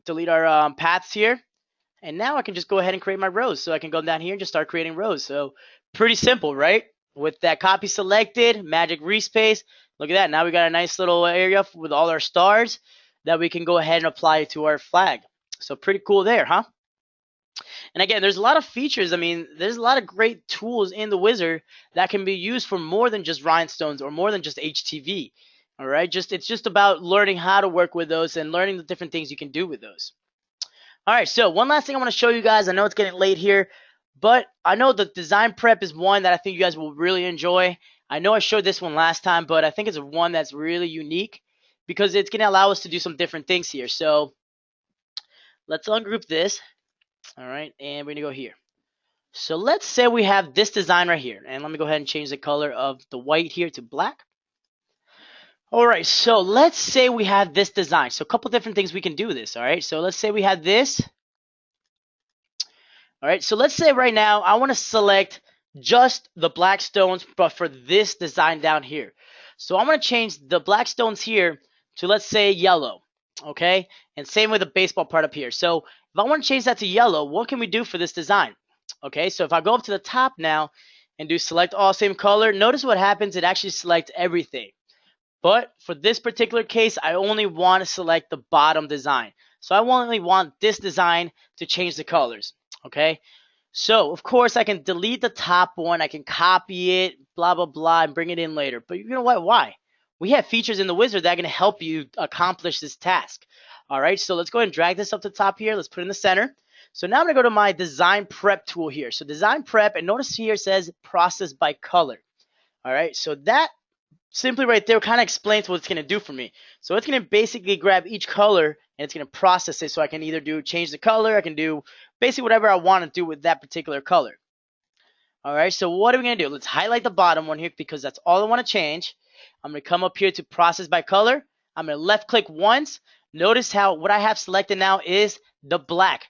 delete our paths here, and now I can just go ahead and create my rows. So I can go down here and just start creating rows. So pretty simple, right? With that copy selected, Magic Respace, look at that. Now we got a nice little area with all our stars that we can go ahead and apply to our flag. So pretty cool there, huh? And again, there's a lot of features. I mean, there's a lot of great tools in the Wizard that can be used for more than just rhinestones or more than just HTV. All right, it's just about learning how to work with those and learning the different things you can do with those. All right, so one last thing I want to show you guys. I know it's getting late here, but I know the design prep is one that I think you guys will really enjoy. I know I showed this one last time, but I think it's one that's really unique because it's going to allow us to do some different things here. So let's ungroup this. All right, and we're going to go here. So let's say we have this design right here. And let me go ahead and change the color of the white here to black. All right, so let's say we have this design. So a couple different things we can do this, all right? So let's say we have this. All right, so let's say right now I want to select just the black stones, but for this design down here. So I'm going to change the black stones here to, let's say, yellow, okay? And same with the baseball part up here. So if I want to change that to yellow, what can we do for this design? Okay, so if I go up to the top now and do select all same color, notice what happens. It actually selects everything. But for this particular case, I only want to select the bottom design. So I only want this design to change the colors. Okay, so of course I can delete the top one. I can copy it, blah, blah, blah, and bring it in later. But you know what? Why? We have features in the wizard that are going to help you accomplish this task. All right, so let's go ahead and drag this up to the top here. Let's put it in the center. So now I'm going to go to my design prep tool here. So design prep, and notice here it says process by color. All right, so that simply right there kind of explains what it's going to do for me. So it's going to basically grab each color and it's going to process it, so I can either change the color, I can do basically whatever I want to do with that particular color. All right, so what are we going to do? Let's highlight the bottom one here because that's all I want to change. I'm going to come up here to process by color. I'm going to left click once. Notice how what I have selected now is the black.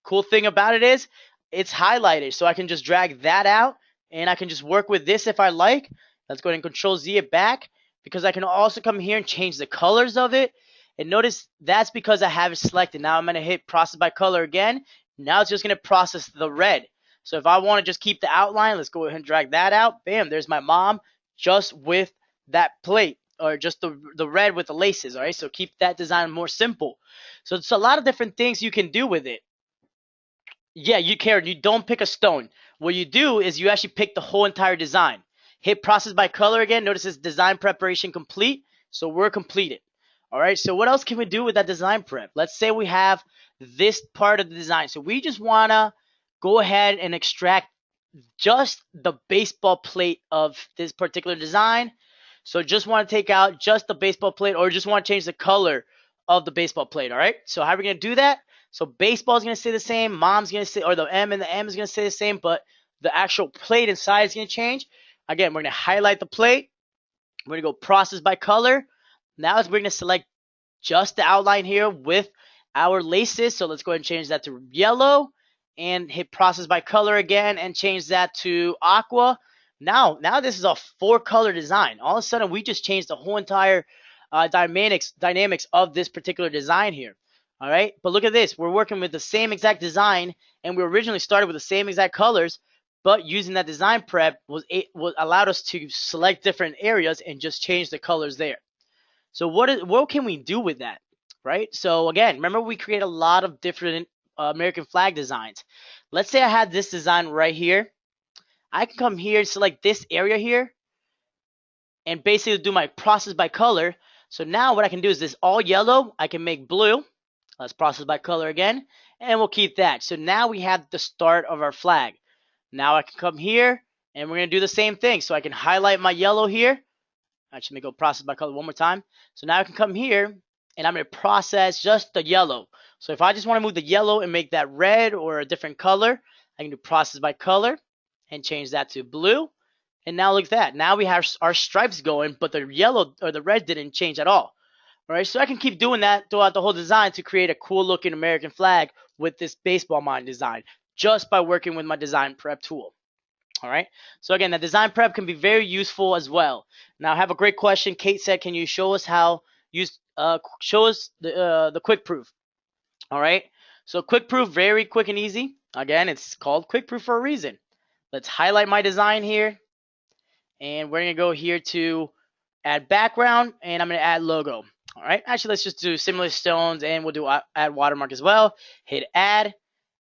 Cool thing about it is it's highlighted, so I can just drag that out and I can just work with this if I like. Let's go ahead and Control Z it back because I can also come here and change the colors of it. And notice that's because I have it selected. Now I'm going to hit process by color again. Now it's just going to process the red. So if I want to just keep the outline, let's go ahead and drag that out. Bam, there's my mom just with that plate, or just the red with the laces. All right, so keep that design more simple. So it's a lot of different things you can do with it. Yeah, Karen, you don't pick a stone. What you do is you actually pick the whole entire design. Hit process by color again. Notice it's design preparation complete. So we're completed. All right, so what else can we do with that design prep? Let's say we have this part of the design. So we just want to go ahead and extract just the baseball plate of this particular design. So just want to take out just the baseball plate, or just want to change the color of the baseball plate. All right, so how are we going to do that? So baseball is going to stay the same. Mom's going to stay, or the M and the M is going to stay the same, but the actual plate inside is going to change. Again, we're going to highlight the plate. We're going to go process by color. Now we're going to select just the outline here with our laces. So let's go ahead and change that to yellow and hit process by color again and change that to aqua. Now this is a 4-color design. All of a sudden, we just changed the whole entire dynamics of this particular design here. All right, but look at this. We're working with the same exact design, and we originally started with the same exact colors, but using that design prep allowed us to select different areas and just change the colors there. So what can we do with that, right? So again, remember we create a lot of different American flag designs. Let's say I had this design right here. I can come here and select this area here and basically do my process by color. So now what I can do is this all yellow, I can make blue. Let's process by color again, and we'll keep that. So now we have the start of our flag. Now I can come here and we're going to do the same thing. So I can highlight my yellow here. Actually, let me go process by color one more time. So now I can come here and I'm going to process just the yellow. So if I just want to move the yellow and make that red or a different color, I can do process by color and change that to blue. And now look at that. Now we have our stripes going, but the yellow or the red didn't change at all. All right, so I can keep doing that throughout the whole design to create a cool looking American flag with this baseball mind design just by working with my design prep tool. All right, so again, the design prep can be very useful as well. Now I have a great question. Kate said, can you show us how show us the quick proof? All right, so quick proof, very quick and easy. Again, it's called quick proof for a reason. Let's highlight my design here, and we're gonna go here to add background, and I'm gonna add logo. All right, actually let's just do similar stones, and we'll do add watermark as well. Hit add.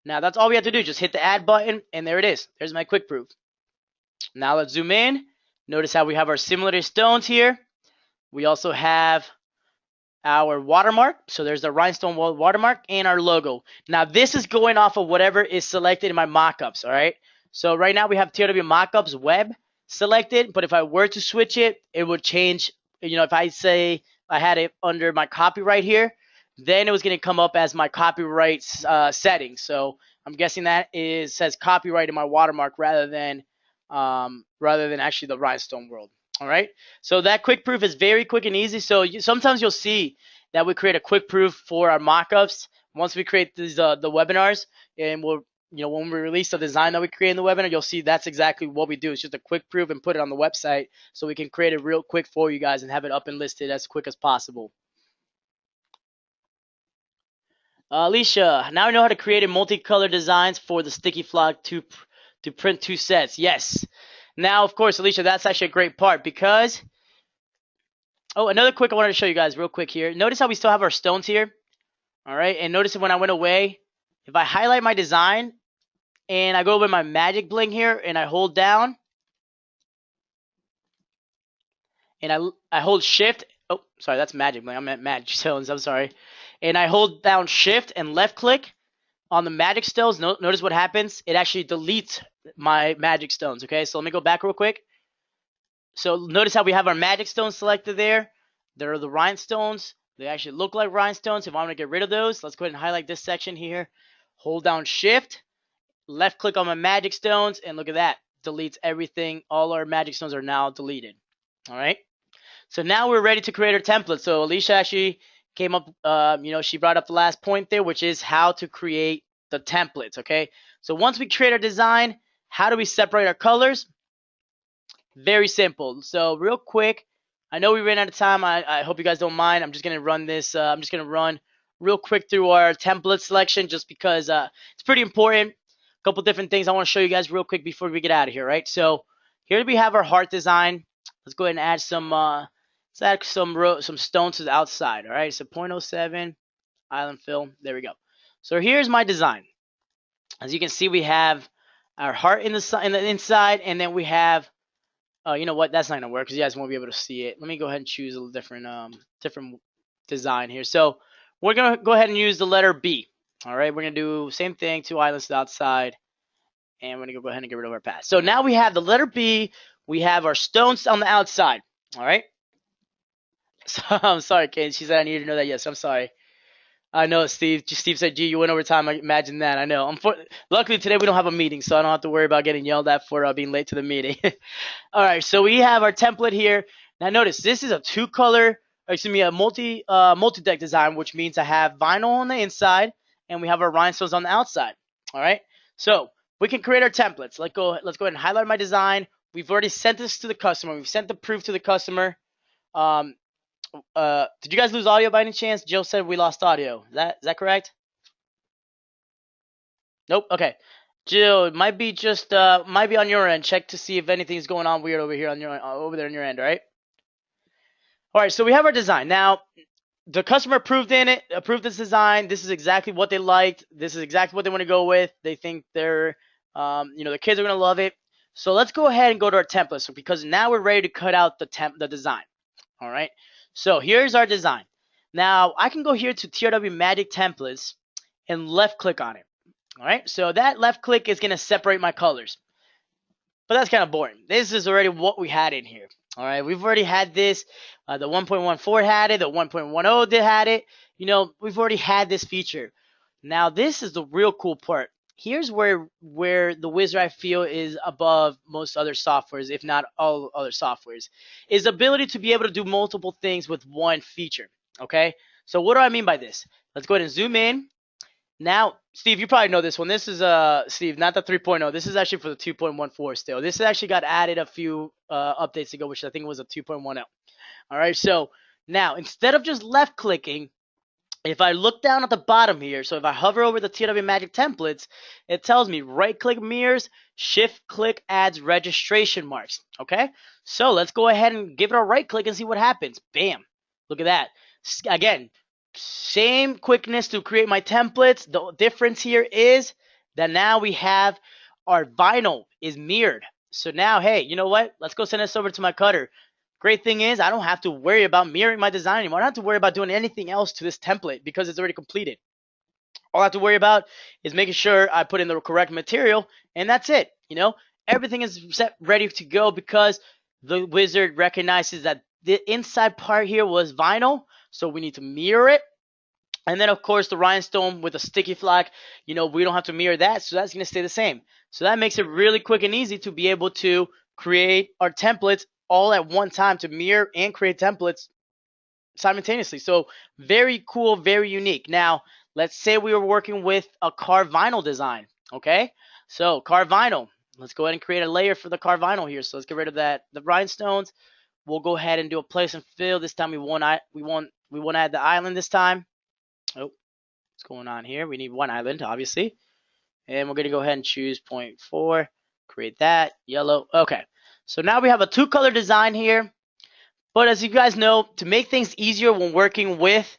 Now that's all we have to do. Just hit the add button, and there it is. There's my quick proof. Now let's zoom in. Notice how we have our similar stones here. We also have our watermark. So there's the Rhinestone World watermark and our logo. Now this is going off of whatever is selected in my mockups. All right. So right now we have TRW mockups web selected, but if I were to switch it, it would change. You know, if I say I had it under my copyright here, then it was going to come up as my copyright setting. So I'm guessing that says copyright in my watermark rather than actually the Rhinestone World. All right. So that quick proof is very quick and easy. So sometimes you'll see that we create a quick proof for our mockups once we create these the webinars, and we'll, you know, when we release the design that we create in the webinar, you'll see that's exactly what we do. It's just a quick proof and put it on the website so we can create it real quick for you guys and have it up and listed as quick as possible. Alicia, now I know how to create a multicolor designs for the sticky flock to print 2 sets. Yes. Now, of course, Alicia, that's actually a great part because, oh, another quick I wanted to show you guys real quick here. Notice how we still have our stones here. All right. And notice when I went away, if I highlight my design and I go over my magic bling here and I hold down and I hold shift. Oh, sorry, that's magic bling. I meant magic stones. I'm sorry. And I hold down shift and left click on the magic stones. Notice what happens. It actually deletes my magic stones. Okay, so let me go back real quick. So notice how we have our magic stones selected there. There are the rhinestones. They actually look like rhinestones. If I want to get rid of those, let's go ahead and highlight this section here. Hold down shift, left click on my magic stones, and look at that. Deletes everything. All our magic stones are now deleted. All right. So now we're ready to create our template. So Alicia actually came up, you know, she brought up the last point there, which is how to create the templates. Okay. So once we create our design, how do we separate our colors? Very simple. So real quick, I know we ran out of time. I hope you guys don't mind. I'm just going to run this. I'm just going to run real quick through our template selection just because it's pretty important. A couple different things I want to show you guys real quick before we get out of here, right? So here we have our heart design. Let's go ahead and add some let's add some stones to the outside, all right? So 0.07 island fill. There we go. So here's my design. As you can see, we have our heart in the inside, and then we have you know what? That's not gonna work because you guys won't be able to see it. Let me go ahead and choose a different design here. So we're gonna go ahead and use the letter B. All right, we're gonna do same thing, 2 islands to the outside, and we're gonna go ahead and get rid of our path. So now we have the letter B. We have our stones on the outside. All right. So I'm sorry, Kate. She said I needed to know that. Yes, I'm sorry. I know, Steve. Steve said, "Gee, you went over time." I imagine that. I know. Luckily today we don't have a meeting, so I don't have to worry about getting yelled at for being late to the meeting. All right, so we have our template here. Now notice this is a a multi-deck design, which means I have vinyl on the inside and we have our rhinestones on the outside. All right, so we can create our templates. Let's go ahead and highlight my design. We've already sent this to the customer. We've sent the proof to the customer. Did you guys lose audio by any chance? Jill said we lost audio. Is that correct? Nope. Okay. Jill, it might be on your end. Check to see if anything's going on weird over here over there on your end, all right? All right, so we have our design. Now, the customer approved this design. This is exactly what they liked. This is exactly what they want to go with. They think they're you know, the kids are going to love it. So let's go ahead and go to our template. So because now we're ready to cut out the design. All right. So here's our design. Now I can go here to TRW Magic Templates and left click on it. All right. So that left click is going to separate my colors. But that's kind of boring. This is already what we had in here. All right. We've already had this. The 1.14 had it. The 1.10 had it. You know, we've already had this feature. Now this is the real cool part. Here's where the Wizard I feel is above most other softwares, if not all other softwares, is the ability to be able to do multiple things with one feature. Okay, so what do I mean by this? Let's go ahead and zoom in. Now, Steve, you probably know this one. This is Steve, not the 3.0. This is actually for the 2.14 still. This actually got added a few updates ago, which I think was a 2.10. All right, so now instead of just left clicking, if I look down at the bottom here, so if I hover over the TRW Magic Templates, it tells me right-click mirrors, shift-click adds registration marks, okay? So let's go ahead and give it a right-click and see what happens. Bam. Look at that. Again, same quickness to create my templates. The difference here is that now we have our vinyl is mirrored. So now, hey, you know what? Let's go send this over to my cutter. Great thing is I don't have to worry about mirroring my design anymore. I don't have to worry about doing anything else to this template because it's already completed. All I have to worry about is making sure I put in the correct material, and that's it. You know, everything is set ready to go because the wizard recognizes that the inside part here was vinyl, so we need to mirror it. And then, of course, the rhinestone with a sticky flak, we don't have to mirror that, so that's going to stay the same. So that makes it really quick and easy to be able to create our templates all at one time, to mirror and create templates simultaneously. So very cool, very unique. Now, let's say we were working with a carved vinyl design, okay? So carved vinyl, let's go ahead and create a layer for the carved vinyl here. So let's get rid of the rhinestones. We'll go ahead and do a place and fill. This time we want to add the island this time. Oh, what's going on here? We need one island, obviously. And we're going to go ahead and choose 0.4. Create that. Yellow. Okay. So now we have a 2-color design here. But as you guys know, to make things easier when working with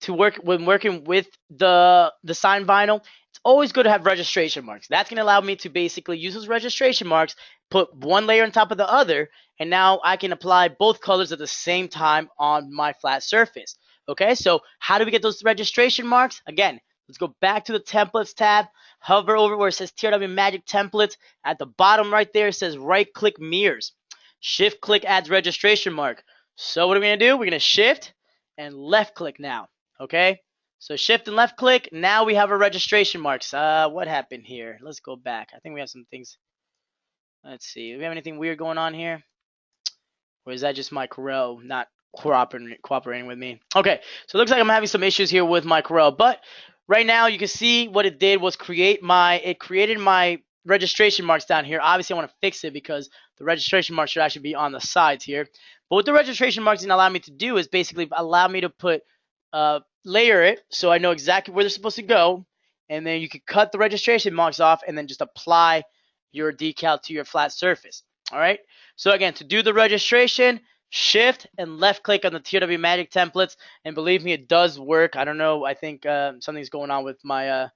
the sign vinyl, it's always good to have registration marks. That's going to allow me to basically use those registration marks, put one layer on top of the other, and now I can apply both colors at the same time on my flat surface. Okay, so how do we get those registration marks? Again, let's go back to the templates tab, hover over where it says TRW Magic Templates. At the bottom right there, it says right-click mirrors. Shift-click adds registration mark. So what are we going to do? We're going to shift and left-click now. Okay, so shift and left-click. Now we have our registration marks. What happened here? Let's go back. I think we have some things. Let's see. Do we have anything weird going on here? Or is that just my Corel not cooperating with me? Okay, so it looks like I'm having some issues here with my Corel, but right now you can see what it did was created my registration marks down here. Obviously I want to fix it because the registration marks should actually be on the sides here. But what the registration marks can allow me to do is basically allow me to put layer it so I know exactly where they're supposed to go, and then you can cut the registration marks off and then just apply your decal to your flat surface. All right, so again, to do the registration, shift and left click on the TRW Magic Templates, and believe me, it does work. I don't know, I think something's going on with my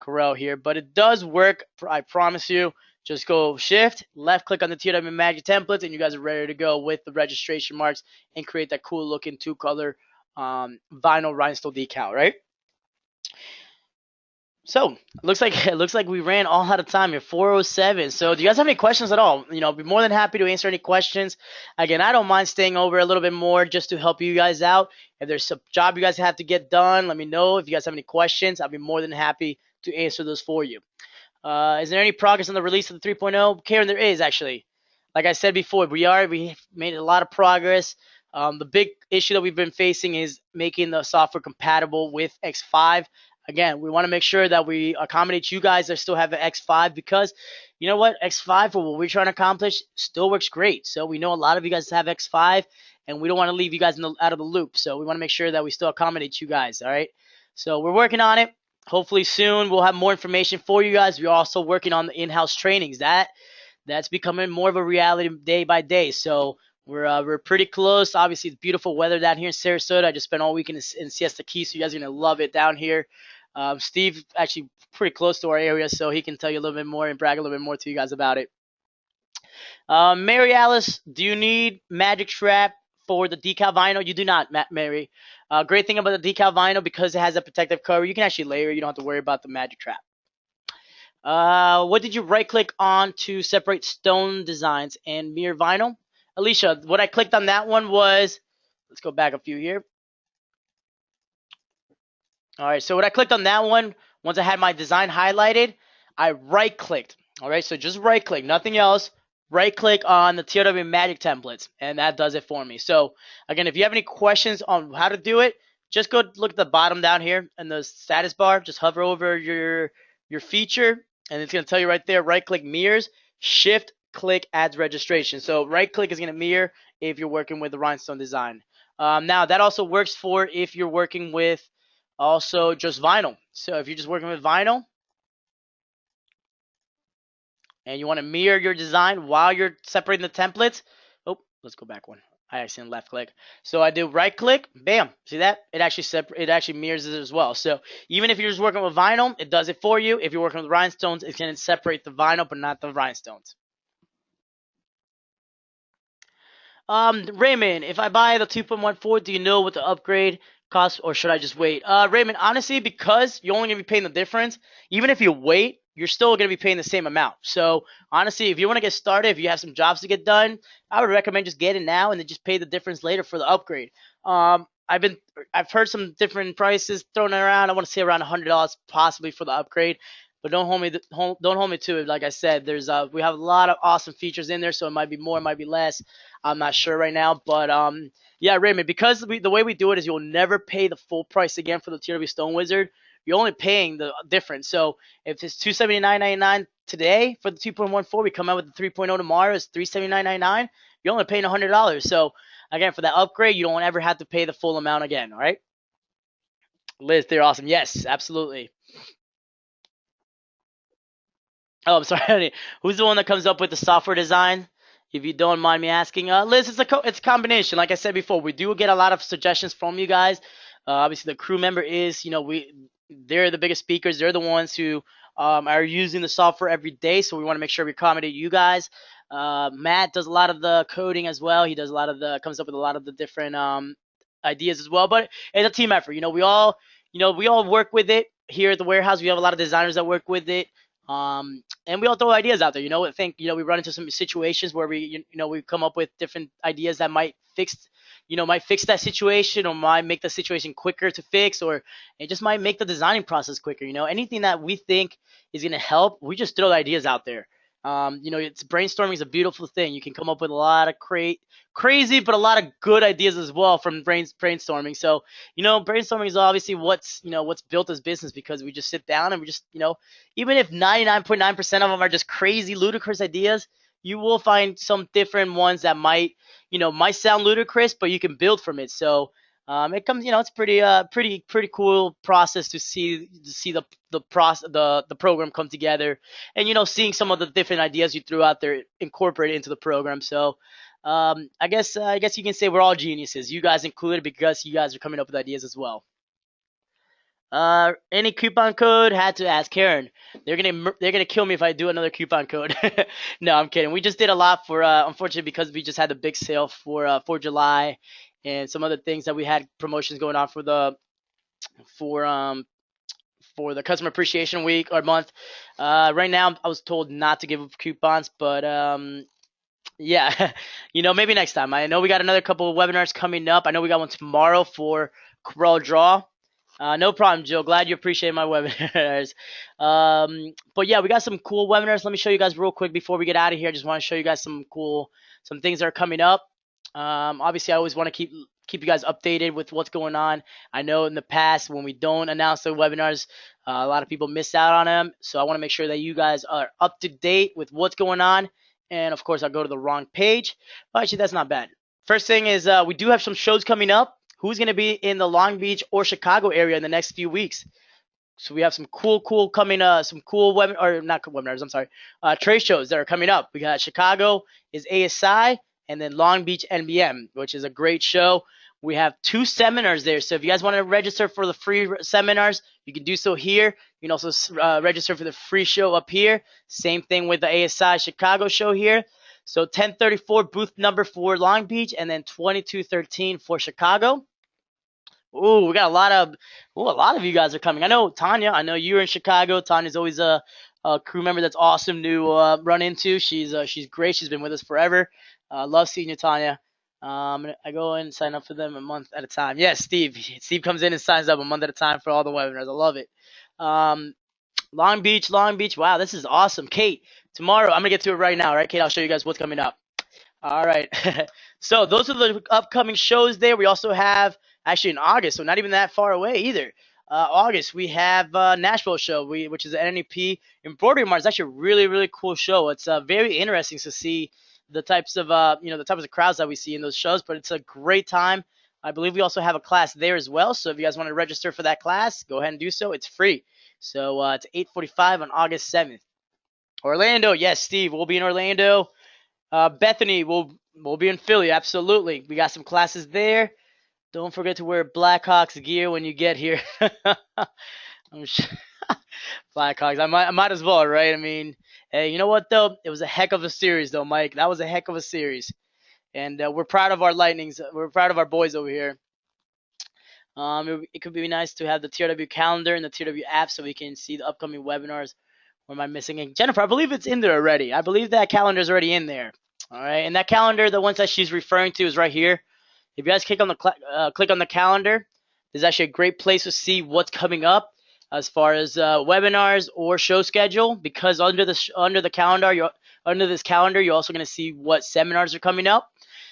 Corel here, but it does work, I promise you. Just go shift, left click on the TRW Magic Templates, and you guys are ready to go with the registration marks and create that cool looking 2-color vinyl rhinestone decal, right? So it looks like we ran all out of time here, 4:07. So do you guys have any questions at all? I'll be more than happy to answer any questions. Again, I don't mind staying over a little bit more just to help you guys out. If there's a job you guys have to get done, let me know. If you guys have any questions, I'll be more than happy to answer those for you. Is there any progress on the release of the 3.0? Karen, there is actually. Like I said before, we made a lot of progress. The big issue that we've been facing is making the software compatible with X5. Again, we want to make sure that we accommodate you guys that still have the X5, because you know what? X5 for what we're trying to accomplish still works great. So we know a lot of you guys have X5, and we don't want to leave you guys out of the loop. So we want to make sure that we still accommodate you guys, all right? So we're working on it. Hopefully soon we'll have more information for you guys. We're also working on the in-house trainings. That's becoming more of a reality day by day. So we're pretty close. Obviously, it's beautiful weather down here in Sarasota. I just spent all weekend in Siesta Key, so you guys are going to love it down here. Steve actually pretty close to our area, so he can tell you a little bit more and brag a little bit more to you guys about it. Mary Alice, do you need magic trap for the decal vinyl? You do not, Mary. Great thing about the decal vinyl, because it has a protective cover, you can actually layer. You don't have to worry about the magic trap. What did you right-click on to separate stone designs and mirror vinyl? Alicia, what I clicked on that one was, let's go back a few here. All right, so what I clicked on that one, once I had my design highlighted, I right-clicked. All right, so just right-click, nothing else. Right-click on the TRW Magic Templates, and that does it for me. So, again, if you have any questions on how to do it, just go look at the bottom down here in the status bar. Just hover over your feature, and it's going to tell you right there, right-click mirrors, shift-click adds registration. So right-click is going to mirror if you're working with the rhinestone design. Now, that also works for if you're working with also just vinyl. So if you're just working with vinyl and you want to mirror your design while you're separating the templates, oh, let's go back one. I accidentally left click. So I do right click, bam. See that? It actually mirrors it as well. So even if you're just working with vinyl, it does it for you. If you're working with rhinestones, it's going to separate the vinyl but not the rhinestones. Raymond, if I buy the 2.14, do you know what the upgrade costs, or should I just wait? Raymond, honestly, because you're only going to be paying the difference, even if you wait, you're still going to be paying the same amount. So honestly, if you want to get started, if you have some jobs to get done, I would recommend just get it now and then just pay the difference later for the upgrade. I've heard some different prices thrown around. I want to say around $100 possibly for the upgrade, but don't hold me to it. Like I said, we have a lot of awesome features in there, so it might be more, it might be less. I'm not sure right now, but yeah, Raymond, because the way we do it is you'll never pay the full price again for the TRW Stone Wizard. You're only paying the difference. So if it's $279.99 today for the 2.14, we come out with the 3.0 tomorrow. It's $379.99. You're only paying $100. So again, for that upgrade, you don't ever have to pay the full amount again. All right, Liz, they're awesome. Yes, absolutely. Oh, I'm sorry. honey. Who's the one that comes up with the software design? If you don't mind me asking, Liz, it's a combination. Like I said before, we do get a lot of suggestions from you guys. Obviously, the crew member is, they're the biggest speakers. They're the ones who are using the software every day. So we want to make sure we accommodate you guys. Matt does a lot of the coding as well. He does comes up with a lot of the different ideas as well. But it's a team effort. We all work with it here at the warehouse. We have a lot of designers that work with it. And we all throw ideas out there. I think we run into some situations where we come up with different ideas that might fix that situation, or might make the situation quicker to fix, or it just might make the designing process quicker. Anything that we think is going to help, we just throw the ideas out there. It's brainstorming is a beautiful thing. You can come up with a lot of crazy, but a lot of good ideas as well from brainstorming. So, brainstorming is obviously what's built this business, because we just sit down and we just, even if 99.9% of them are just crazy, ludicrous ideas, you will find some different ones that might sound ludicrous, but you can build from it. So, it comes, it's pretty cool process to see the program come together, and seeing some of the different ideas you threw out there incorporated into the program. So, I guess you can say we're all geniuses, you guys included, because you guys are coming up with ideas as well. Any coupon code? Had to ask Karen. They're gonna kill me if I do another coupon code. No, I'm kidding. We just did a lot for unfortunately, because we just had the big sale for July, and some other things that we had promotions going on for the customer appreciation week or month. Right now I was told not to give coupons, but yeah, maybe next time. I know we got another couple of webinars coming up. I know we got one tomorrow for Corel Draw. No problem, Jill. Glad you appreciate my webinars. But yeah, we got some cool webinars. Let me show you guys real quick before we get out of here. I just want to show you guys some things that are coming up. Obviously, I always want to keep you guys updated with what's going on. I know in the past, when we don't announce the webinars, a lot of people miss out on them. So I want to make sure that you guys are up to date with what's going on. And of course, I'll go to the wrong page. But actually, that's not bad. First thing is we do have some shows coming up. Who's going to be in the Long Beach or Chicago area in the next few weeks? So we have some cool coming, some cool trade shows that are coming up. We got Chicago is ASI, and then Long Beach NBM, which is a great show. We have 2 seminars there. So if you guys want to register for the free seminars, you can do so here. You can also register for the free show up here. Same thing with the ASI Chicago show here. So 1034 booth number for Long Beach, and then 2213 for Chicago. Ooh, we got a lot of you guys are coming. I know Tanya. I know you're in Chicago. Tanya's always a crew member that's awesome to run into. She's great. She's been with us forever. Love seeing you, Tanya. I go in and sign up for them a month at a time. Yes, Steve. Steve comes in and signs up a month at a time for all the webinars. I love it. Long Beach. Wow, this is awesome. Kate, tomorrow, I'm going to get to it right now. All right, Kate, I'll show you guys what's coming up. All right. So those are the upcoming shows there. We also have, actually in August, so not even that far away either. August, we have Nashville show, which is an NEP embroidery mart. It's actually a really, really cool show. It's very interesting to see the types of crowds that we see in those shows, but it's a great time. I believe we also have a class there as well. So if you guys want to register for that class, go ahead and do so. It's free. So it's 8:45 on August 7th. Orlando, yes, Steve, we'll be in Orlando. Bethany, we'll be in Philly. Absolutely. We got some classes there. Don't forget to wear Blackhawks gear when you get here. Blackhawks. I might as well, right? I mean, hey, you know what though? It was a heck of a series though, Mike. That was a heck of a series, and we're proud of our Lightnings. We're proud of our boys over here. It could be nice to have the TRW calendar and the TRW app so we can see the upcoming webinars Or am I missing it? Jennifer, I believe it's in there already. I believe that calendar is already in there. All right, and that calendar, the ones that she's referring to, is right here. If you guys click on the calendar, there's actually a great place to see what's coming up as far as webinars or show schedule. Because under the calendar, under this calendar, you're also going to see what seminars are coming up.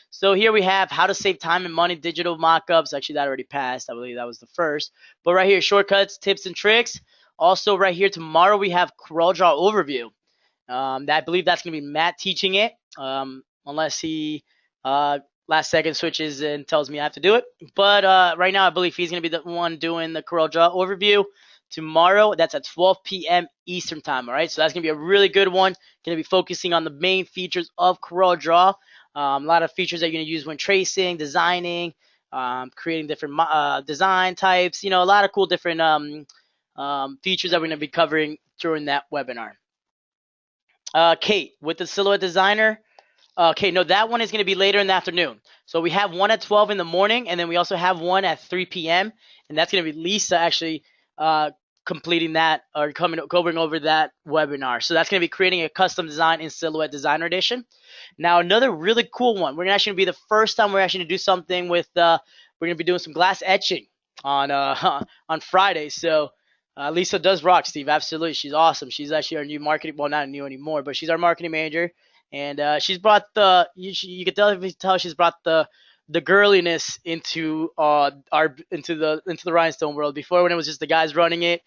So here we have how to save time and money, digital mockups. Actually, that already passed. I believe that was the first. But right here, shortcuts, tips, and tricks. Also, right here tomorrow, we have Corel Draw overview. I believe that's going to be Matt teaching it, unless he last second switches and tells me I have to do it. But right now, I believe he's going to be the one doing the Corel Draw overview tomorrow. That's at 12 p.m. Eastern time. All right, so that's going to be a really good one. Going to be focusing on the main features of Corel Draw. A lot of features that you're going to use when tracing, designing, creating different design types. You know, a lot of cool different features that we're going to be covering during that webinar. Kate, with the Silhouette Designer. Okay, no, that one is going to be later in the afternoon. So we have one at 12 in the morning, and then we also have one at 3 p.m. And that's going to be Lisa actually completing that or going over that webinar. So that's going to be creating a custom design in Silhouette Designer Edition. Now, another really cool one. We're actually going to be the first time we're actually going to do something with, we're going to be doing some glass etching on Friday. So Lisa does rock, Steve. Absolutely. She's awesome. She's actually our new marketing, well, not new anymore, but she's our marketing manager. And she's brought you can tell she's brought the girliness into the Rhinestone world. Before, when it was just the guys running it,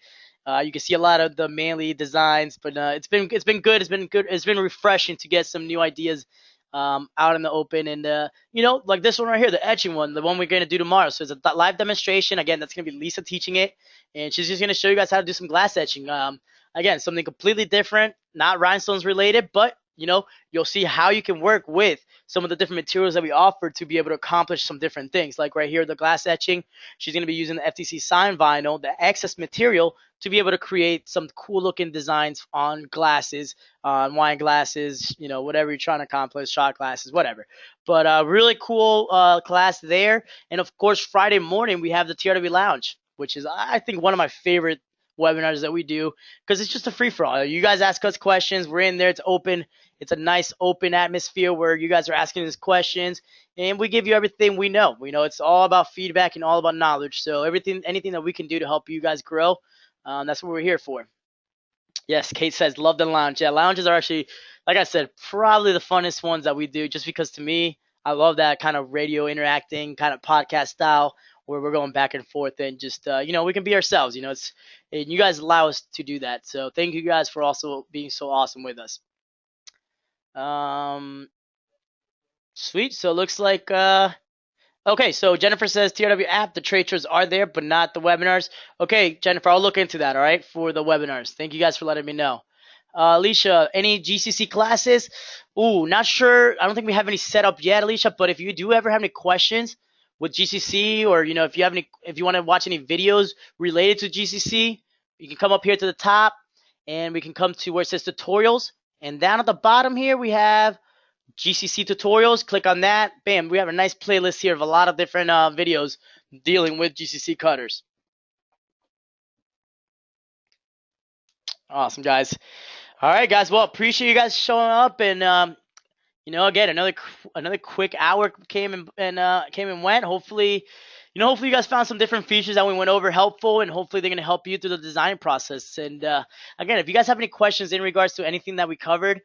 you can see a lot of the manly designs, but it's been good. It's been refreshing to get some new ideas out in the open, and you know, like this one right here, the etching one, the one we're going to do tomorrow. So it's a live demonstration. Again, that's going to be Lisa teaching it, and she's just going to show you guys how to do some glass etching. Again, something completely different, not rhinestones related, but you know, you'll see how you can work with some of the different materials that we offer to be able to accomplish some different things. Like right here, the glass etching, she's going to be using the FTC sign vinyl, the excess material, to be able to create some cool looking designs on glasses, on wine glasses, you know, whatever you're trying to accomplish, shot glasses, whatever. But really cool class there. And of course, Friday morning, we have the TRW Lounge, which is, I think, one of my favorite webinars that we do, because it's just a free-for-all. You guys ask us questions. We're in there. It's open. It's a nice open atmosphere where you guys are asking us questions, and we give you everything we know. We know it's all about feedback and all about knowledge. So anything that we can do to help you guys grow, that's what we're here for. Yes, Kate says, love the lounge. Yeah, lounges are actually, like I said, probably the funnest ones that we do, just because to me, I love that kind of radio interacting, kind of podcast style, where we're going back and forth and just, you know, we can be ourselves. You know, and you guys allow us to do that. So thank you guys for also being so awesome with us. Sweet. So it looks like, okay, so Jennifer says TRW app, the trade shows are there, but not the webinars. Okay, Jennifer, I'll look into that, all right, for the webinars. Thank you guys for letting me know. Alicia, any GCC classes? Ooh, not sure. I don't think we have any set up yet, Alicia, but if you do ever have any questions with GCC, or, you know, if you want to watch any videos related to GCC, you can come up here to the top, and we can come to where it says tutorials. And down at the bottom here, we have GCC Tutorials. Click on that. Bam, we have a nice playlist here of a lot of different videos dealing with GCC cutters. Awesome, guys. All right, guys. Well, appreciate you guys showing up, and you know, again, another quick hour came and went. Hopefully you guys found some different features that we went over helpful, and hopefully they're going to help you through the design process. And again, if you guys have any questions in regards to anything that we covered,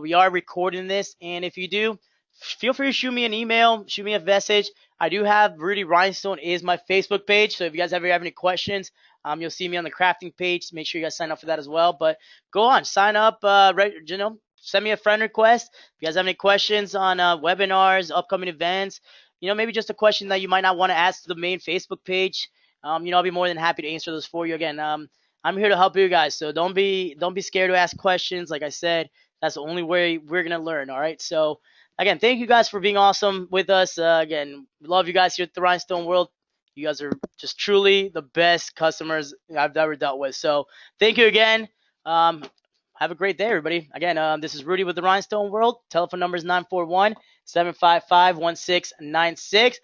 we are recording this, and if you do, feel free to shoot me an email, shoot me a message. I do have Rudy Rhinestone is my Facebook page, so if you guys ever have any questions, you'll see me on the crafting page. Make sure you guys sign up for that as well. But go on, sign up, you know, send me a friend request. If you guys have any questions on webinars, upcoming events, you know, maybe just a question that you might not want to ask to the main Facebook page, you know, I'll be more than happy to answer those for you. Again, I'm here to help you guys, so don't be scared to ask questions. Like I said, that's the only way we're gonna learn. All right. So again, thank you guys for being awesome with us. Again, we love you guys here at the Rhinestone World. You guys are just truly the best customers I've ever dealt with. So thank you again. Have a great day, everybody. Again, this is Rudy with the Rhinestone World. Telephone number is 941-755-1696.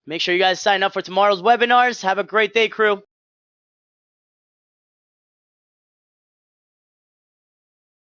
Make sure you guys sign up for tomorrow's webinars. Have a great day, crew.